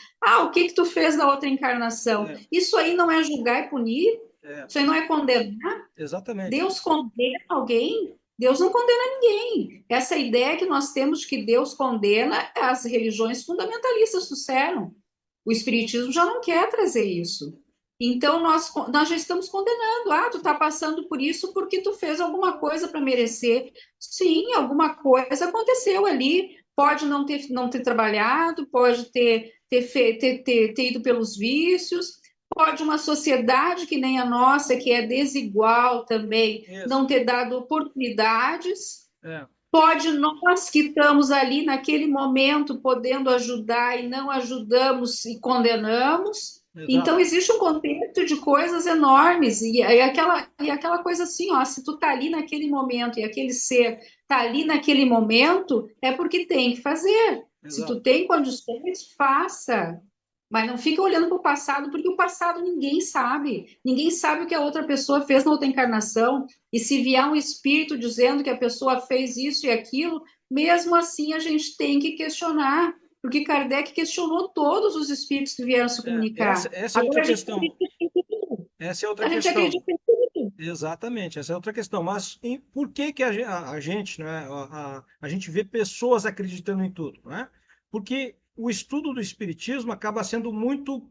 o que que tu fez na outra encarnação? É, Isso aí não é julgar e punir? é, Isso aí não é condenar? exatamente. Deus condena alguém? Deus não condena ninguém. Essa ideia que nós temos de que Deus condena, as religiões fundamentalistas trouxeram. O Espiritismo já não quer trazer isso. Então, nós já estamos condenando. Tu está passando por isso porque tu fez alguma coisa para merecer. Sim, alguma coisa aconteceu ali. Pode não ter trabalhado, pode ter ido pelos vícios, pode uma sociedade que nem a nossa, que é desigual também, Isso. não ter dado oportunidades. É, Pode nós que estamos ali naquele momento podendo ajudar e não ajudamos e condenamos. Então, exato. existe um contexto de coisas enormes. E aquela coisa assim, ó, se tu tá ali naquele momento e aquele ser tá ali naquele momento, é porque tem que fazer. Se tu Exato. tem condições, faça. Mas não fica olhando para o passado, porque o passado ninguém sabe. Ninguém sabe o que a outra pessoa fez na outra encarnação. E se vier um espírito dizendo que a pessoa fez isso e aquilo, mesmo assim a gente tem que questionar. Porque Kardec questionou todos os espíritos que vieram se Essa, comunicar. essa é outra Agora a gente questão. acredita em tudo. Essa é outra A gente questão. acredita em tudo. Exatamente, essa é outra questão. Mas por que que a gente, né, a gente vê pessoas acreditando em tudo, né? Porque o estudo do espiritismo acaba sendo muito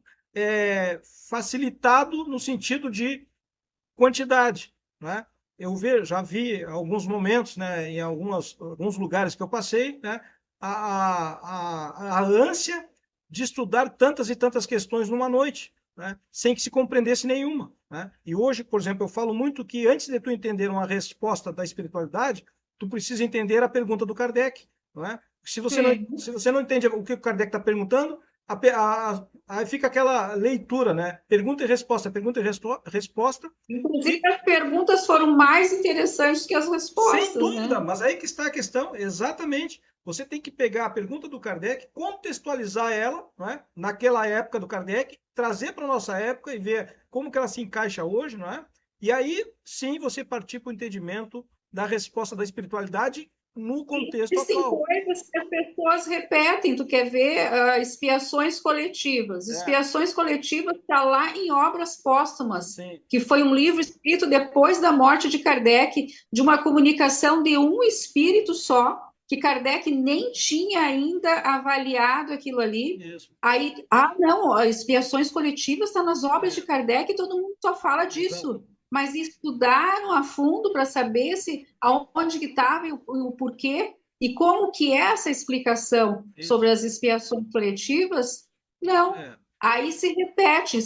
facilitado no sentido de quantidade, né? Já vi alguns momentos, né, em alguns lugares que eu passei, né, a ânsia de estudar tantas e tantas questões numa noite, né, sem que se compreendesse nenhuma, né? E hoje, por exemplo, eu falo muito que antes de tu entender uma resposta da espiritualidade, tu precisa entender a pergunta do Kardec, não é? Sim. Se você não entende o que o Kardec está perguntando, aí fica aquela leitura, né? Pergunta e resposta, Inclusive, e as perguntas foram mais interessantes que as sem respostas, dúvida, né? mas aí que está a questão, exatamente. Você tem que pegar a pergunta do Kardec, contextualizar ela, não é? Naquela época do Kardec, trazer para a nossa época e ver como que ela se encaixa hoje, não é? E aí, sim, você partir para o entendimento da resposta da espiritualidade no contexto Existem atual. coisas que as pessoas repetem. Tu quer ver expiações coletivas? É, Expiações coletivas está lá em Obras Póstumas, sim, que foi um livro escrito depois da morte de Kardec, de uma comunicação de um espírito só, que Kardec nem tinha ainda avaliado aquilo ali. isso. Aí, não, expiações coletivas está nas obras de É, Kardec e todo mundo só fala exato. disso. Mas estudaram a fundo para saber se aonde que estava e o porquê e como que é essa explicação Isso. sobre as expiações coletivas? Não. É. Aí se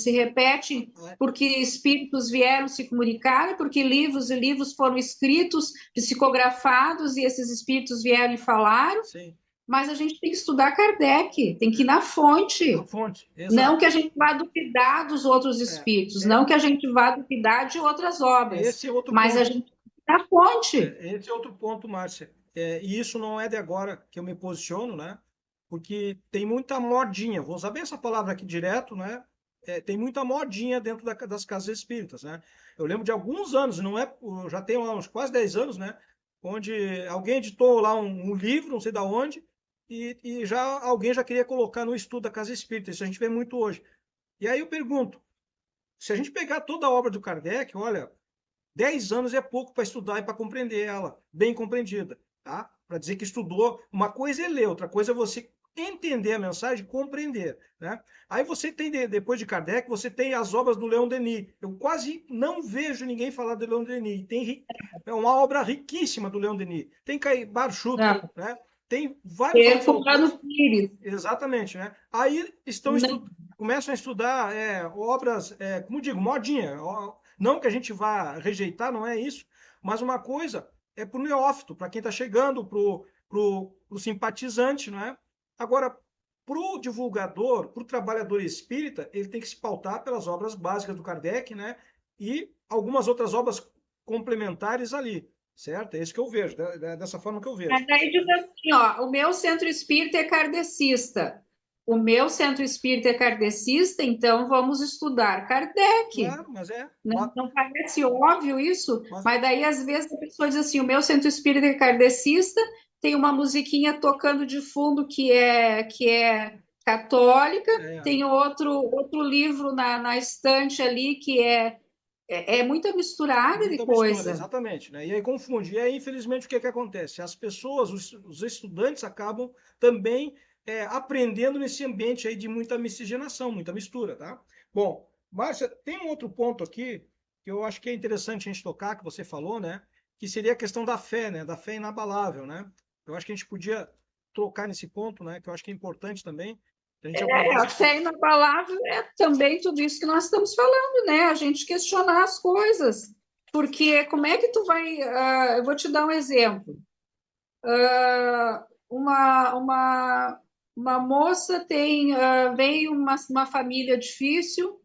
repete porque espíritos vieram se comunicar, porque livros e livros foram escritos, psicografados, e esses espíritos vieram e falaram, Sim. mas a gente tem que estudar Kardec, tem que ir É. na A fonte. fonte, Não exato. que a gente vá duvidar dos outros É, espíritos, é, não que a gente vá duvidar de outras obras, esse é outro mas a ponto. gente na fonte. Esse é outro ponto, Márcia. E isso não é de agora que eu me posiciono, né? Porque tem muita modinha. Vou usar bem essa palavra aqui direto, né? Tem muita modinha dentro das casas espíritas, né? Eu lembro de alguns anos, não é? Já tem uns quase 10 anos, né? Onde alguém editou lá um livro, não sei da onde, e já alguém já queria colocar no estudo da casa espírita. Isso a gente vê muito hoje. E aí eu pergunto, se a gente pegar toda a obra do Kardec, olha, 10 anos é pouco para estudar e para compreender ela, bem compreendida, tá? Para dizer que estudou, uma coisa é ler, outra coisa é você entender a mensagem, compreender, né? Aí você tem, depois de Kardec, você tem as obras do Leon Denis. Eu quase não vejo ninguém falar do Leon Denis. É uma obra riquíssima do Leon Denis. Tem Bar Schutter, Não, né? Tem vários outros autores. Herculano Pires. Exatamente, né? Aí Não, começam a estudar obras, como digo, modinha. Não que a gente vá rejeitar, não é isso, mas uma coisa é para o neófito, para quem está chegando, pro simpatizante, não é? Agora, pro divulgador, pro trabalhador espírita, ele tem que se pautar pelas obras básicas do Kardec, né? E algumas outras obras complementares ali, certo? É isso que eu vejo, dessa forma que eu Mas vejo. daí diz assim, ó, o meu centro espírita é kardecista. O meu centro espírita é kardecista, então vamos estudar Kardec. Claro, mas é. Não parece óbvio isso? Mas, Mas daí, às vezes, a pessoa diz assim: o meu centro espírita é kardecista, tem uma musiquinha tocando de fundo que é católica, é, tem outro livro na estante ali que é muita misturada de muita mistura, coisa. exatamente, né? E aí confunde. E aí, infelizmente, o que que acontece? As pessoas, os estudantes acabam também aprendendo nesse ambiente aí de muita miscigenação, muita mistura, tá? Bom, Márcia, tem um outro ponto aqui que eu acho que é interessante a gente tocar, que você falou, né? Que seria a questão da fé, né? Da fé inabalável, né? Eu acho que a gente podia trocar nesse ponto, né? Que eu acho que é importante também, a gente A abordar. fé inabalável é também tudo isso que nós estamos falando, né? A gente questionar as coisas. Porque como é que tu vai. Eu vou te dar um exemplo. Uma moça veio uma família difícil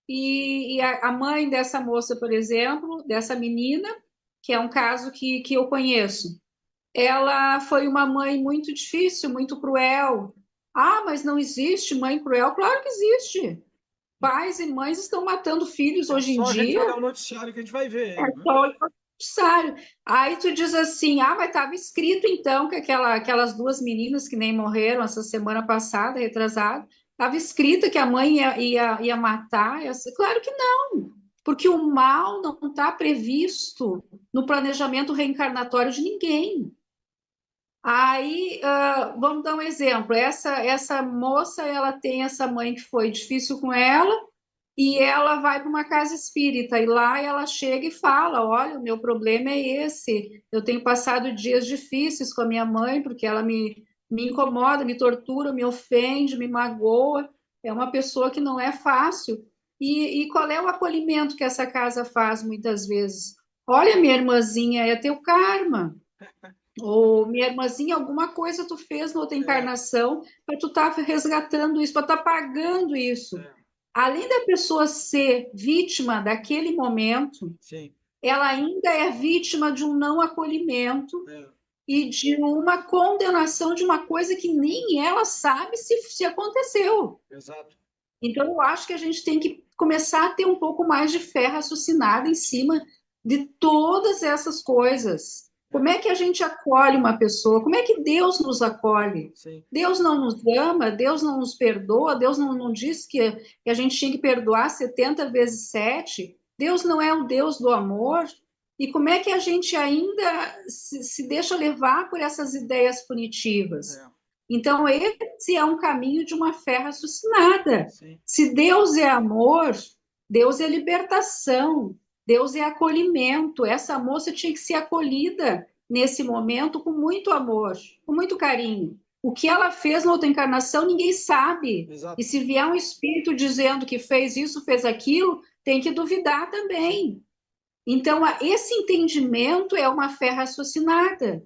e a mãe dessa moça, por exemplo, dessa menina, que é um caso que eu conheço, ela foi uma mãe muito difícil, muito cruel. Ah, mas não existe mãe cruel? Claro que existe. Pais e mães estão matando filhos É hoje em só a gente dia. olhar o noticiário que a gente vai ver É aí, né? só o noticiário. Aí tu diz assim, mas estava escrito então que aquelas duas meninas que nem morreram essa semana passada, retrasada, estava escrito que a mãe ia matar. Claro que não, porque o mal não está previsto no planejamento reencarnatório de ninguém. Aí, vamos dar um exemplo. Essa moça, ela tem essa mãe que foi difícil com ela, e ela vai para uma casa espírita, e lá ela chega e fala: Olha, o meu problema é esse. Eu tenho passado dias difíceis com a minha mãe, porque ela me incomoda, me tortura, me ofende, me magoa. É uma pessoa que não é fácil. E qual é o acolhimento que essa casa faz muitas vezes? Olha, minha irmãzinha, é teu karma. Ou minha irmãzinha, alguma coisa tu fez na outra É, encarnação para tu estar resgatando isso, para estar pagando isso. é, Além da pessoa ser vítima daquele momento, sim. ela ainda é vítima de um não acolhimento É, e de uma condenação de uma coisa que nem ela sabe se aconteceu. exato. Então, eu acho que a gente tem que começar a ter um pouco mais de fé raciocinada em cima de todas essas coisas. É, Como é que a gente acolhe uma pessoa? Como é que Deus nos acolhe? sim. Deus não nos ama, Deus não nos perdoa, Deus não disse que a gente tinha que perdoar 70 vezes 7. Deus não é o Deus do amor. E como é que a gente ainda se deixa levar por essas ideias punitivas? É, Então, esse é um caminho de uma fé raciocinada. sim. Se Deus é amor, Deus é libertação, Deus é acolhimento. Essa moça tinha que ser acolhida nesse momento com muito amor, com muito carinho. O que ela fez na outra encarnação, ninguém sabe. E Exato. se vier um espírito dizendo que fez isso, fez aquilo, tem que duvidar também. Então, esse entendimento é uma fé raciocinada.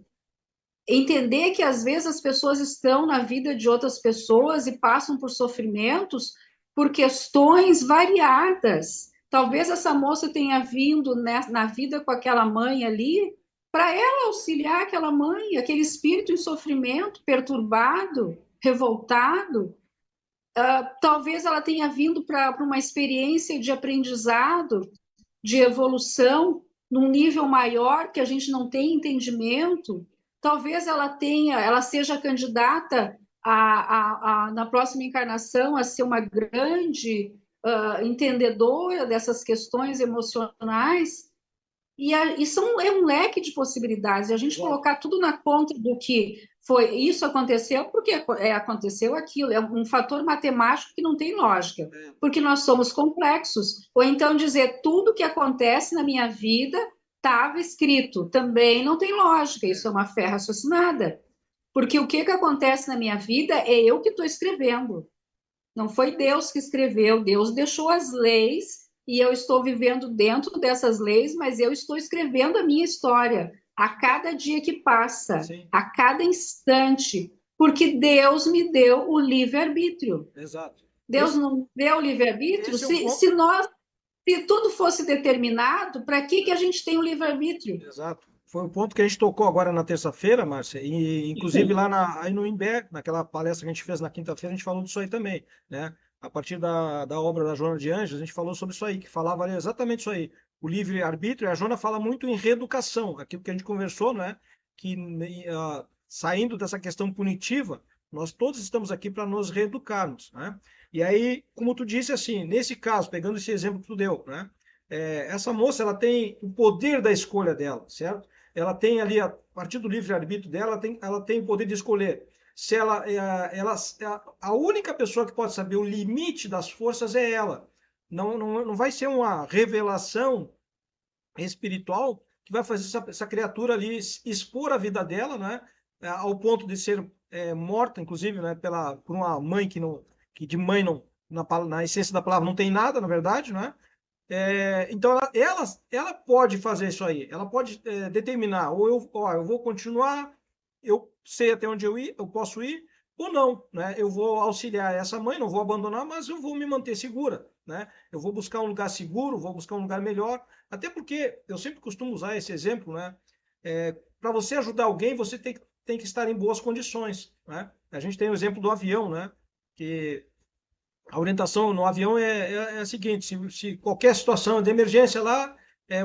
Entender que às vezes as pessoas estão na vida de outras pessoas e passam por sofrimentos por questões variadas. Talvez essa moça tenha vindo na vida com aquela mãe ali para ela auxiliar aquela mãe, aquele espírito em sofrimento, perturbado, revoltado. Talvez ela tenha vindo para uma experiência de aprendizado, de evolução num nível maior que a gente não tem entendimento. Talvez ela seja candidata na próxima encarnação a ser uma grande entendedora dessas questões emocionais. É um leque de possibilidades. A gente Exato. colocar tudo na conta do que foi isso aconteceu porque aconteceu aquilo. É um fator matemático que não tem lógica, É, porque nós somos complexos. Ou então dizer tudo que acontece na minha vida estava escrito, também não tem lógica. é, Isso é uma fé raciocinada. Porque o que acontece na minha vida é eu que estou escrevendo. Não foi Deus que escreveu, Deus deixou as leis e eu estou vivendo dentro dessas leis, mas eu estou escrevendo a minha história. a cada dia que passa, Sim, a cada instante, porque Deus me deu o livre-arbítrio. exato. Deus Esse, não deu o livre-arbítrio? esse é um Se ponto. nós, se tudo fosse determinado, para que a gente tem o livre-arbítrio? Exato. Foi o ponto que a gente tocou agora na terça-feira, Márcia, e inclusive lá aí no IMBE, naquela palestra que a gente fez na quinta-feira, a gente falou disso aí também, né? A partir da obra da Joana de Anjos, a gente falou sobre isso aí, que falava ali exatamente isso aí, o livre-arbítrio, e a Joana fala muito em reeducação, aquilo que a gente conversou, né? Que saindo dessa questão punitiva, nós todos estamos aqui para nos reeducarmos, né? E aí, como tu disse assim, nesse caso, pegando esse exemplo que tu deu, né? Essa moça ela tem o poder da escolha dela, certo? Ela tem ali, a partir do livre-arbítrio dela, ela tem o poder de escolher. Se a única pessoa que pode saber o limite das forças é ela. Não vai ser uma revelação espiritual que vai fazer essa criatura ali expor a vida dela, né? Ao ponto de ser morta, inclusive, né? Por uma mãe que de mãe não, na essência da palavra não tem nada, na verdade, né? Então ela pode fazer isso aí, ela pode determinar, eu vou continuar, eu sei até onde eu posso ir, ou não, né? Eu vou auxiliar essa mãe, não vou abandonar, mas eu vou me manter segura, né? Eu vou buscar um lugar seguro, vou buscar um lugar melhor, até porque eu sempre costumo usar esse exemplo, né? Para você ajudar alguém, você tem que estar em boas condições, né? A gente tem o exemplo do avião, né? Que a orientação no avião é a seguinte: se qualquer situação de emergência lá,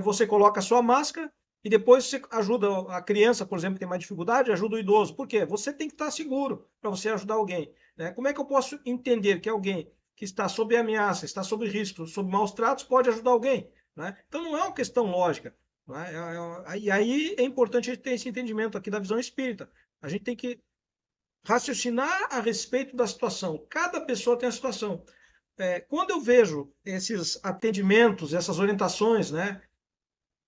você coloca a sua máscara e depois você ajuda a criança, por exemplo, que tem mais dificuldade, ajuda o idoso. Por quê? Você tem que estar seguro para você ajudar alguém, né? Como é que eu posso entender que alguém que está sob ameaça, está sob risco, sob maus tratos, pode ajudar alguém, né? Então não é uma questão lógica, né? E aí é importante a gente ter esse entendimento aqui da visão espírita. A gente tem que raciocinar a respeito da situação. Cada pessoa tem a situação. Quando eu vejo esses atendimentos, essas orientações, né,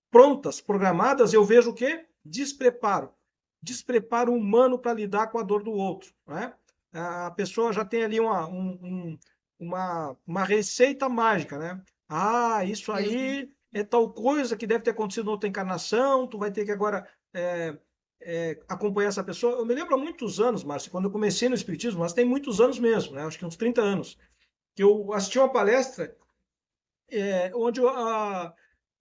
prontas, programadas, eu vejo o quê? Despreparo. Despreparo humano para lidar com a dor do outro. Né? A pessoa já tem ali uma receita mágica, né? Ah, isso aí é tal coisa que deve ter acontecido em outra encarnação, tu vai ter que agora acompanhar essa pessoa. Eu me lembro há muitos anos, Márcio, quando eu comecei no Espiritismo, mas tem muitos anos mesmo, né? Acho que uns 30 anos, que eu assisti uma palestra onde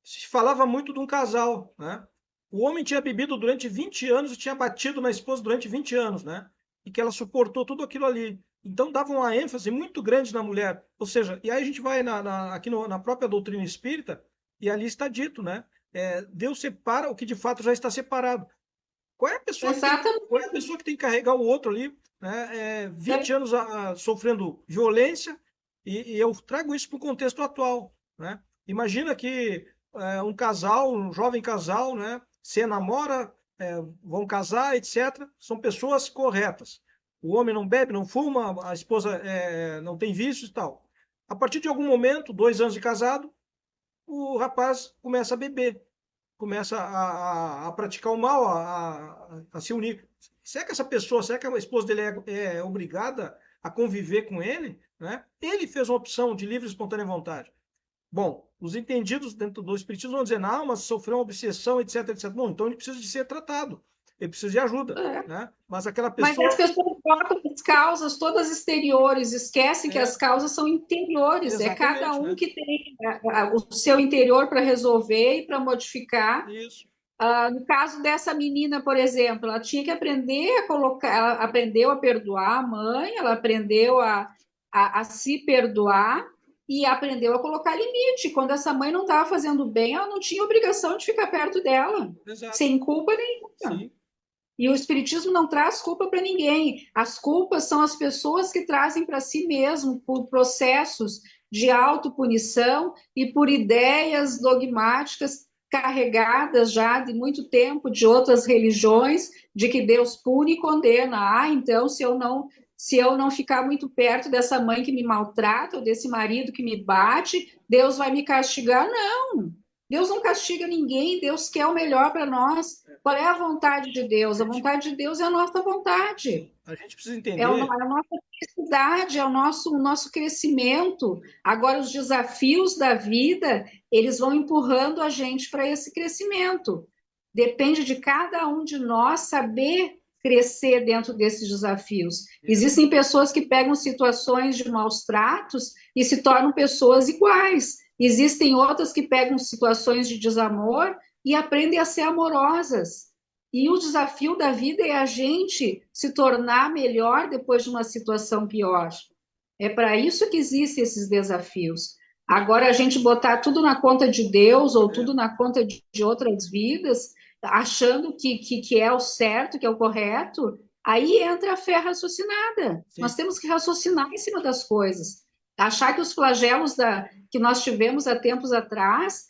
se falava muito de um casal, né? O homem tinha bebido durante 20 anos e tinha batido na esposa durante 20 anos, né? E que ela suportou tudo aquilo ali. Então dava uma ênfase muito grande na mulher. Ou seja, e aí a gente vai aqui na própria doutrina espírita e ali está dito, né? Deus separa o que de fato já está separado. Qual é a Exatamente. pessoa que tem que carregar o outro ali, né? 20 anos sofrendo violência e eu trago isso para o contexto atual, né? Imagina que um casal, um jovem casal, né? Se namora, vão casar, etc. São pessoas corretas. O homem não bebe, não fuma, a esposa não tem vícios e tal. A partir de algum momento, 2 anos de casado, o rapaz começa a beber, começa a praticar o mal, a se unir. Será que essa pessoa, será que a esposa dele é obrigada a conviver com ele? Né? Ele fez uma opção de livre e espontânea vontade. Bom, os entendidos dentro do espiritismo vão dizer, não, mas sofreu uma obsessão, etc, etc. Bom, então ele precisa de ser tratado, ele precisa de ajuda, É. né? Mas aquela Mas as pessoa pessoas botam as causas todas exteriores, esquecem que é as causas são interiores, é cada exatamente, um né? que tem o seu interior para resolver e para modificar. Isso, No caso dessa menina, por exemplo, ela tinha que aprender a colocar, ela aprendeu a perdoar a mãe, ela aprendeu a se perdoar e aprendeu a colocar limite. Quando essa mãe não estava fazendo bem, ela não tinha obrigação de ficar perto dela, exato, sem culpa nenhuma. sim, E o Espiritismo não traz culpa para ninguém. As culpas são as pessoas que trazem para si mesmo por processos de autopunição e por ideias dogmáticas carregadas já de muito tempo de outras religiões, de que Deus pune e condena. Ah, então se eu não ficar muito perto dessa mãe que me maltrata ou desse marido que me bate, Deus vai me castigar. Não. Deus não castiga ninguém, Deus quer o melhor para nós. Qual é a vontade de a Deus? A gente, vontade de Deus é a nossa vontade, a gente precisa é entender, a nossa felicidade, é o nosso crescimento. Agora, os desafios da vida, eles vão empurrando a gente para esse crescimento. Depende de cada um de nós saber crescer dentro desses desafios. Isso. Existem pessoas que pegam situações de maus tratos e se tornam pessoas iguais. Existem outras que pegam situações de desamor e aprendem a ser amorosas. E o desafio da vida é a gente se tornar melhor depois de uma situação pior. É para isso que existem esses desafios. Agora, a gente botar tudo na conta de Deus ou É, tudo na conta de outras vidas, achando que é o certo, que é o correto, aí entra a fé raciocinada. sim. Nós temos que raciocinar em cima das coisas. Achar que os flagelos que nós tivemos há tempos atrás,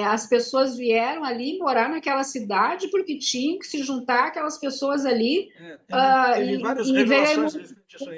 as pessoas vieram ali morar naquela cidade porque tinham que se juntar aquelas pessoas ali Teve várias e veio revelações a respeito disso aí.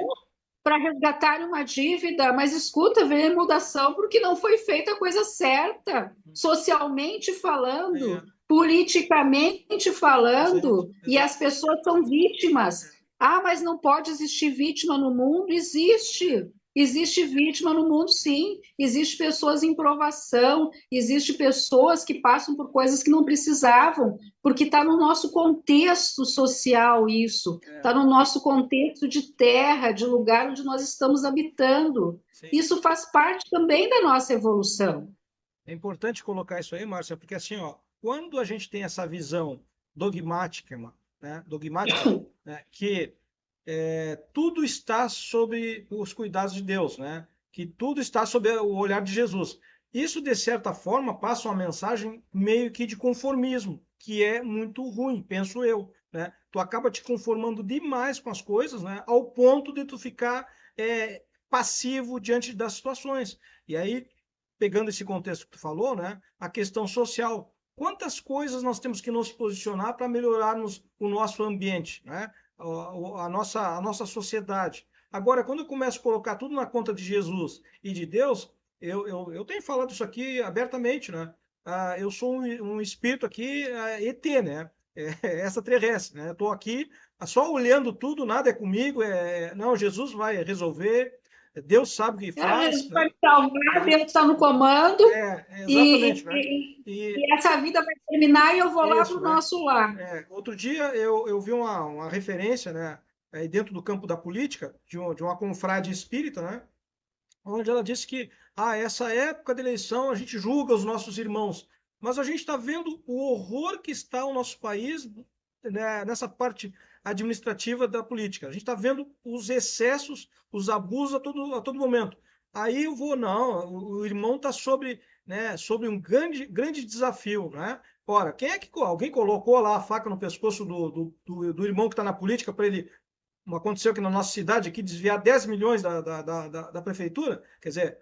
para resgatar uma dívida, mas escuta, veio mudação porque não foi feita a coisa certa, socialmente É, falando, politicamente exato, falando, e as exato. pessoas são vítimas. Ah, mas não pode existir vítima no mundo? Existe. Existe vítima no mundo, sim. Existe pessoas em provação, existe pessoas que passam por coisas que não precisavam, porque está no nosso contexto social isso, É, está no nosso contexto de terra, de lugar onde nós estamos habitando. sim. Isso faz parte também da nossa evolução. É importante colocar isso aí, Márcia, porque assim, ó, quando a gente tem essa visão dogmática, dogmática, né, que tudo está sob os cuidados de Deus, né? Que tudo está sob o olhar de Jesus. Isso, de certa forma, passa uma mensagem meio que de conformismo, que é muito ruim, penso eu, né? Tu acaba te conformando demais com as coisas, né? Ao ponto de tu ficar passivo diante das situações. E aí, pegando esse contexto que tu falou, né? A questão social. Quantas coisas nós temos que nos posicionar para melhorarmos o nosso ambiente, né? A nossa sociedade. Agora, quando eu começo a colocar tudo na conta de Jesus e de Deus, eu tenho falado isso aqui abertamente, né? Eu sou um espírito aqui, ET, né? Extraterrestre, né? Estou aqui só olhando tudo, nada é comigo, não, Jesus vai resolver, Deus sabe o que faz, Jesus vai né? me salvar, Deus está no comando Exatamente, e, né? e, E e essa vida vai terminar e eu vou lá para isso, o né? nosso lar. Outro dia eu vi uma referência, né, aí dentro do campo da política, de uma confrade espírita, né, onde ela disse que, essa época da eleição a gente julga os nossos irmãos, mas a gente está vendo o horror que está o nosso país, né, nessa parte administrativa da política. A gente está vendo os excessos, os abusos a todo momento. Aí eu vou, não, o irmão está sobre um grande, grande desafio, né? Ora, quem é que alguém colocou lá a faca no pescoço do irmão que está na política para ele, como aconteceu aqui na nossa cidade, aqui, desviar 10 milhões da prefeitura? Quer dizer,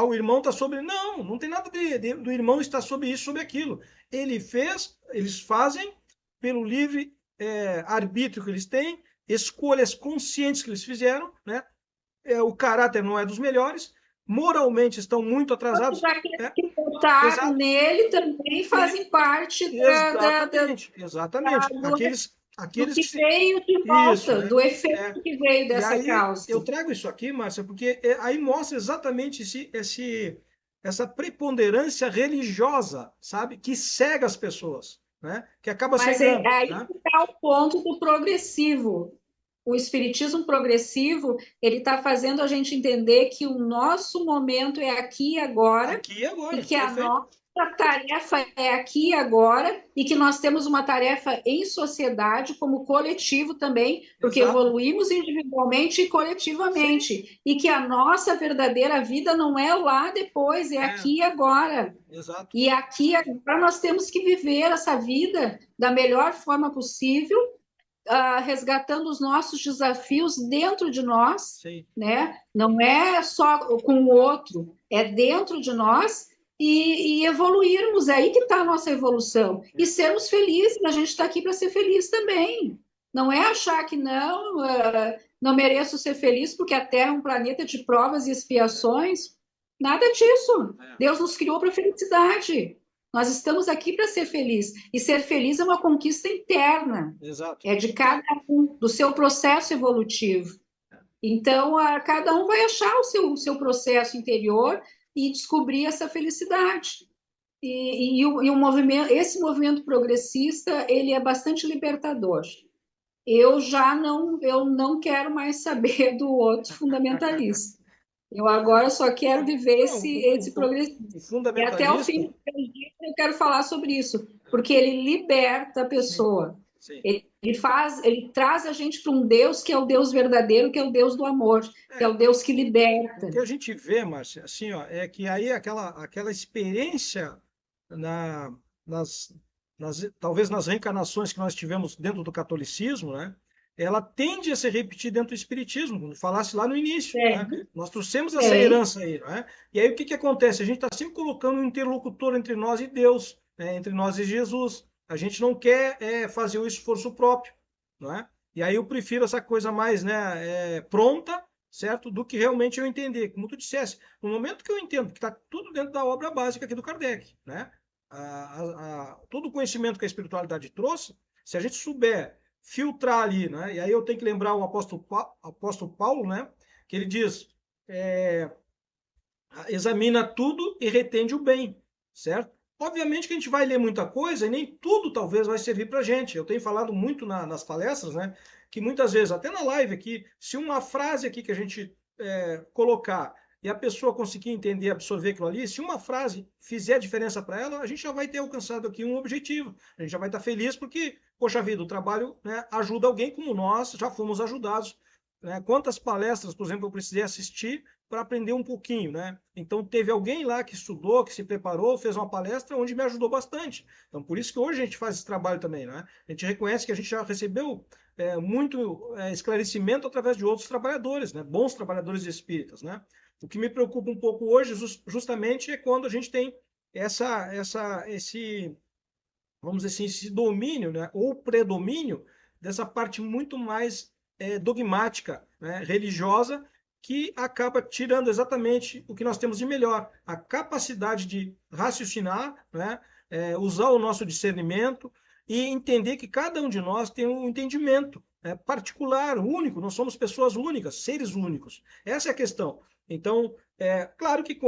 o irmão está sobre. Não, não tem nada do irmão estar sobre isso, sobre aquilo. Eles fazem pelo livre arbítrio que eles têm, escolhas conscientes que eles fizeram, né? O caráter não é dos melhores, moralmente estão muito Todos atrasados, aqueles né? que votaram Exato. nele também E, fazem parte exatamente, exatamente. do, Aqueles que que se. veio de Isso, volta, né? do efeito É. que veio E dessa aí causa. eu trago isso aqui, Márcia, porque aí mostra exatamente essa preponderância religiosa, sabe? Que cega as pessoas, né? Que acaba Mas cegando, aí né? está o ponto do progressivo. O espiritismo progressivo, ele está fazendo a gente entender que o nosso momento é aqui e agora, Aqui e e agora, que a perfeito. nossa tarefa é aqui e agora, e que nós temos uma tarefa em sociedade, como coletivo também, porque Exato. evoluímos individualmente e Sim, coletivamente, e que a nossa verdadeira vida não é lá depois, é é, aqui e agora. exato. E aqui agora nós temos que viver essa vida da melhor forma possível, resgatando os nossos desafios dentro de nós, Sim. né? Não é só com o outro, é dentro de nós e evoluirmos. É aí que está a nossa evolução. E sermos felizes, a gente está aqui para ser feliz também. Não é achar que não, não mereço ser feliz porque a Terra é um planeta de provas e expiações. Nada disso. É, Deus nos criou para felicidade. Nós estamos aqui para ser feliz. E ser feliz é uma conquista interna. exato. É de cada um, do seu processo evolutivo. Então, cada um vai achar o seu processo interior e descobrir essa felicidade. E o movimento, esse movimento progressista, ele é bastante libertador. Eu não quero mais saber do outro fundamentalista. Eu agora só quero viver Não, esse progressismo. o E até o fim fundamentalista, do dia eu quero falar sobre isso, porque ele liberta a sim, pessoa. sim. Ele traz a gente para um Deus que é o Deus verdadeiro, que é o Deus do amor, que é É, o Deus que o liberta. que a gente vê, Márcia, assim, ó, é que aí aquela experiência na, nas, talvez nas reencarnações que nós tivemos dentro do catolicismo, né? Ela tende a se repetir dentro do espiritismo, como falasse lá no início, né? Tem, Nós trouxemos essa tem. herança aí, né? E aí o que que acontece? A gente está sempre colocando um interlocutor entre nós e Deus, né? Entre nós e Jesus. A gente não quer fazer o esforço próprio, não é? E aí eu prefiro essa coisa mais, né, pronta, certo? Do que realmente eu entender. Como tu dissesse, no momento que eu entendo que está tudo dentro da obra básica aqui do Kardec, né? Todo o conhecimento que a espiritualidade trouxe, se a gente souber filtrar ali, né? E aí eu tenho que lembrar o apóstolo Paulo, né? Que ele diz, é, examina tudo e retende o bem, certo? Obviamente que a gente vai ler muita coisa e nem tudo talvez vai servir para a gente. Eu tenho falado muito nas palestras, né? Que muitas vezes, até na live aqui, se uma frase aqui que a gente colocar e a pessoa conseguir entender, absorver aquilo ali, se uma frase fizer diferença para ela, a gente já vai ter alcançado aqui um objetivo. A gente já vai estar feliz porque, poxa vida, o trabalho, né, ajuda alguém como nós já fomos ajudados. Né? Quantas palestras, por exemplo, eu precisei assistir para aprender um pouquinho, né? Então teve alguém lá que estudou, que se preparou, fez uma palestra onde me ajudou bastante. Então por isso que hoje a gente faz esse trabalho também, né? A gente reconhece que a gente já recebeu muito esclarecimento através de outros trabalhadores, né? Bons trabalhadores espíritas, né? O que me preocupa um pouco hoje, justamente, é quando a gente tem esse, vamos dizer assim, esse domínio, né? Ou predomínio dessa parte muito mais dogmática, né? Religiosa, que acaba tirando exatamente o que nós temos de melhor, a capacidade de raciocinar, né? Usar o nosso discernimento e entender que cada um de nós tem um entendimento particular, único, nós somos pessoas únicas, seres únicos. Essa é a questão. Então, claro que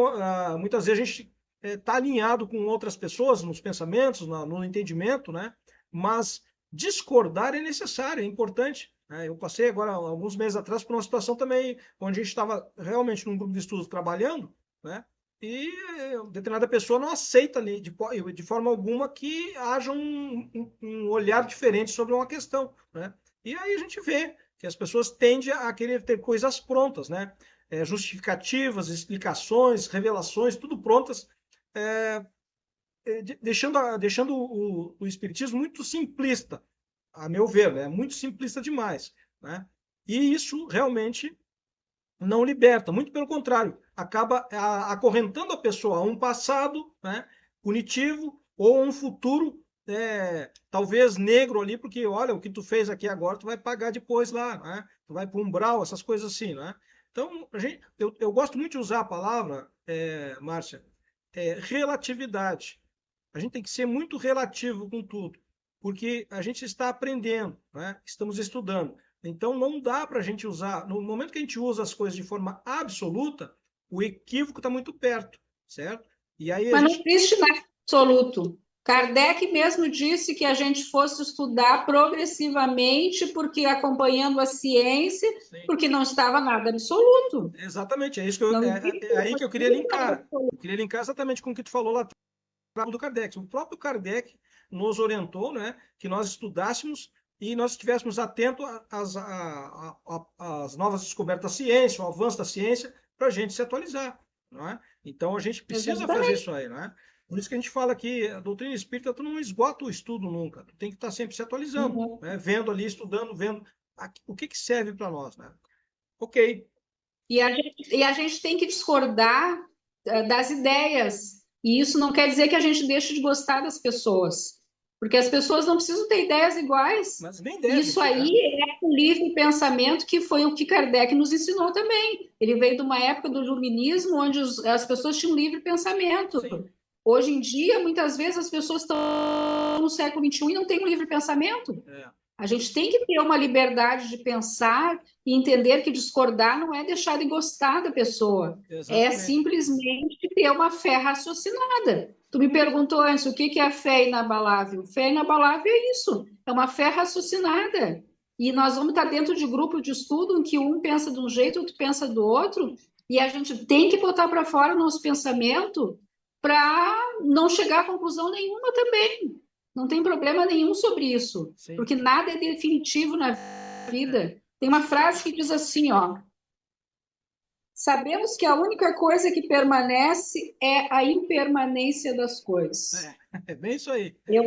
muitas vezes a gente está alinhado com outras pessoas nos pensamentos, no entendimento, né? Mas discordar é necessário, é importante. Né? Eu passei agora, alguns meses atrás, por uma situação também onde a gente estava realmente num grupo de estudos trabalhando, né? E determinada pessoa não aceita ali, de forma alguma, que haja um olhar diferente sobre uma questão, né? E aí a gente vê que as pessoas tendem a querer ter coisas prontas, né? Justificativas, explicações, revelações, tudo prontas, é, deixando o espiritismo muito simplista, a meu ver, né? Muito simplista demais, né? E isso realmente não liberta, muito pelo contrário, acaba acorrentando a pessoa a um passado, né, punitivo ou um futuro talvez negro ali, porque olha, o que tu fez aqui agora, tu vai pagar depois lá, né? Tu vai para o umbral, essas coisas assim, né? Então, eu gosto muito de usar a palavra, Márcia, relatividade. A gente tem que ser muito relativo com tudo, porque a gente está aprendendo, né? Estamos estudando. Então não dá para a gente usar, no momento que a gente usa as coisas de forma absoluta, o equívoco está muito perto, certo? E aí a Mas não gente. existe nada absoluto. Kardec mesmo disse que a gente fosse estudar progressivamente, porque acompanhando a ciência, Sim, porque não estava nada absoluto. exatamente, Não existe é aí que eu queria nada linkar. Eu absoluto. queria linkar exatamente com o que tu falou lá atrás do Kardec. O próprio Kardec nos orientou, né, que nós estudássemos e nós estivéssemos atentos às novas descobertas da ciência, ao avanço da ciência, para a gente se atualizar, não é? Então a gente precisa fazer Exatamente. isso aí, não é? Por isso que a gente fala que a doutrina espírita tu não esgota o estudo nunca, tu tem que estar sempre se atualizando, Uhum. né? Vendo ali, estudando, vendo o que que serve para nós, né? Ok, E a gente tem que discordar das ideias. E isso não quer dizer que a gente deixe de gostar das pessoas, porque as pessoas não precisam ter ideias iguais. mas nem deve Isso ter, aí né? é o livre pensamento, que foi o que Kardec nos ensinou também. Ele veio de uma época do iluminismo, onde as pessoas tinham livre pensamento. Sim. Hoje em dia, muitas vezes, as pessoas estão no século XXI e não têm um livre pensamento. É. A gente tem que ter uma liberdade de pensar e entender que discordar não é deixar de gostar da pessoa, é Exatamente. simplesmente ter uma fé raciocinada. Tu me perguntou antes o que é a fé inabalável. Fé inabalável é isso, é uma fé raciocinada. E nós vamos estar dentro de grupo de estudo em que um pensa de um jeito, outro pensa do outro, e a gente tem que botar para fora o nosso pensamento para não chegar a conclusão nenhuma também. Não tem problema nenhum sobre isso, Sim. porque nada é definitivo na É, vida. Tem uma frase que diz assim, ó: sabemos que a única coisa que permanece é a impermanência das coisas. é, é bem isso aí. Eu,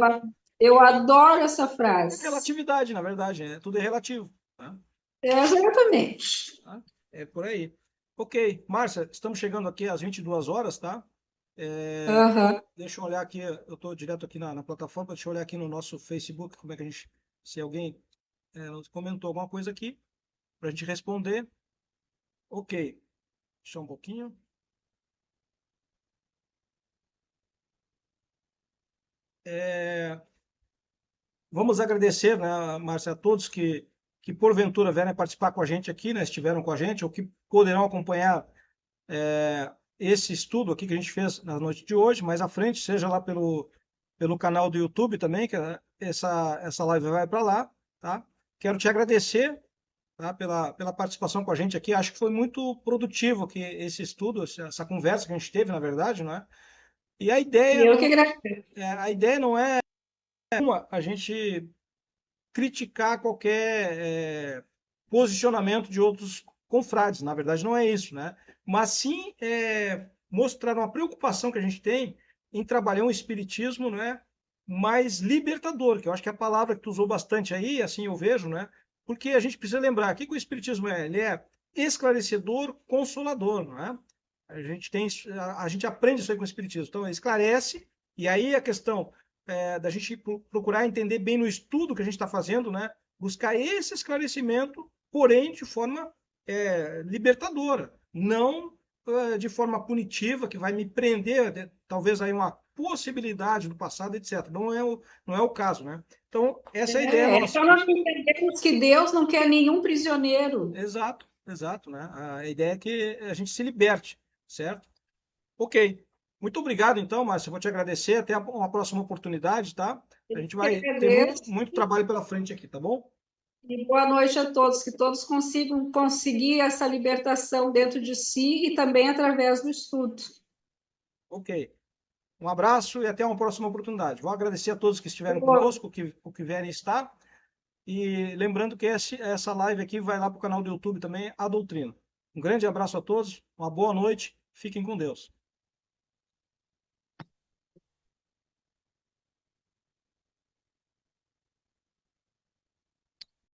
eu adoro essa É frase. relatividade, na verdade, né? Tudo é relativo, tá? Exatamente. Tá? É por aí. Ok, Márcia, estamos chegando aqui às 22 horas, tá? É, Uhum. deixa eu olhar aqui, eu estou direto aqui na plataforma, deixa eu olhar aqui no nosso Facebook, como é que a gente, se alguém comentou alguma coisa aqui, para a gente responder. Ok, só um pouquinho. É, vamos agradecer, né, Márcia, a todos que porventura vierem participar com a gente aqui, né, estiveram com a gente, ou que poderão acompanhar esse estudo aqui que a gente fez na noite de hoje, mais à frente, seja lá pelo canal do YouTube também, que essa live vai para lá, tá? Quero te agradecer, tá, pela participação com a gente aqui. Acho que foi muito produtivo que esse estudo, essa conversa que a gente teve, na verdade, não é? E Eu que agradeço. a ideia não é a gente criticar qualquer posicionamento de outros confrades. Na verdade, não é isso, né? Mas sim mostrar uma preocupação que a gente tem em trabalhar um espiritismo, né, mais libertador, que eu acho que é a palavra que tu usou bastante aí, assim eu vejo, né? Porque a gente precisa lembrar o que o espiritismo é. Ele é esclarecedor, consolador, não é? A gente aprende isso aí com o espiritismo. Então, ele esclarece, e aí a questão da gente procurar entender bem no estudo que a gente está fazendo, né? Buscar esse esclarecimento, porém de forma libertadora, não de forma punitiva, que vai me prender, talvez aí uma possibilidade do passado, etc. Não é o caso, né? Então, essa é a ideia É nossa. só nós entendemos que Deus não quer nenhum prisioneiro. Exato, exato, né? A ideia é que a gente se liberte, certo? Ok. Muito obrigado, então, Márcio. Eu vou te agradecer. Até uma próxima oportunidade, tá? A Eu gente que vai ter muito, agradeço. muito trabalho pela frente aqui, tá bom? E boa noite a todos, que todos consigam conseguir essa libertação dentro de si e também através do estudo. Ok. Um abraço e até uma próxima oportunidade. Vou agradecer a todos que estiveram Boa. conosco, o que vierem estar. E lembrando que essa live aqui vai lá para o canal do YouTube também, A Doutrina. Um grande abraço a todos, uma boa noite, fiquem com Deus.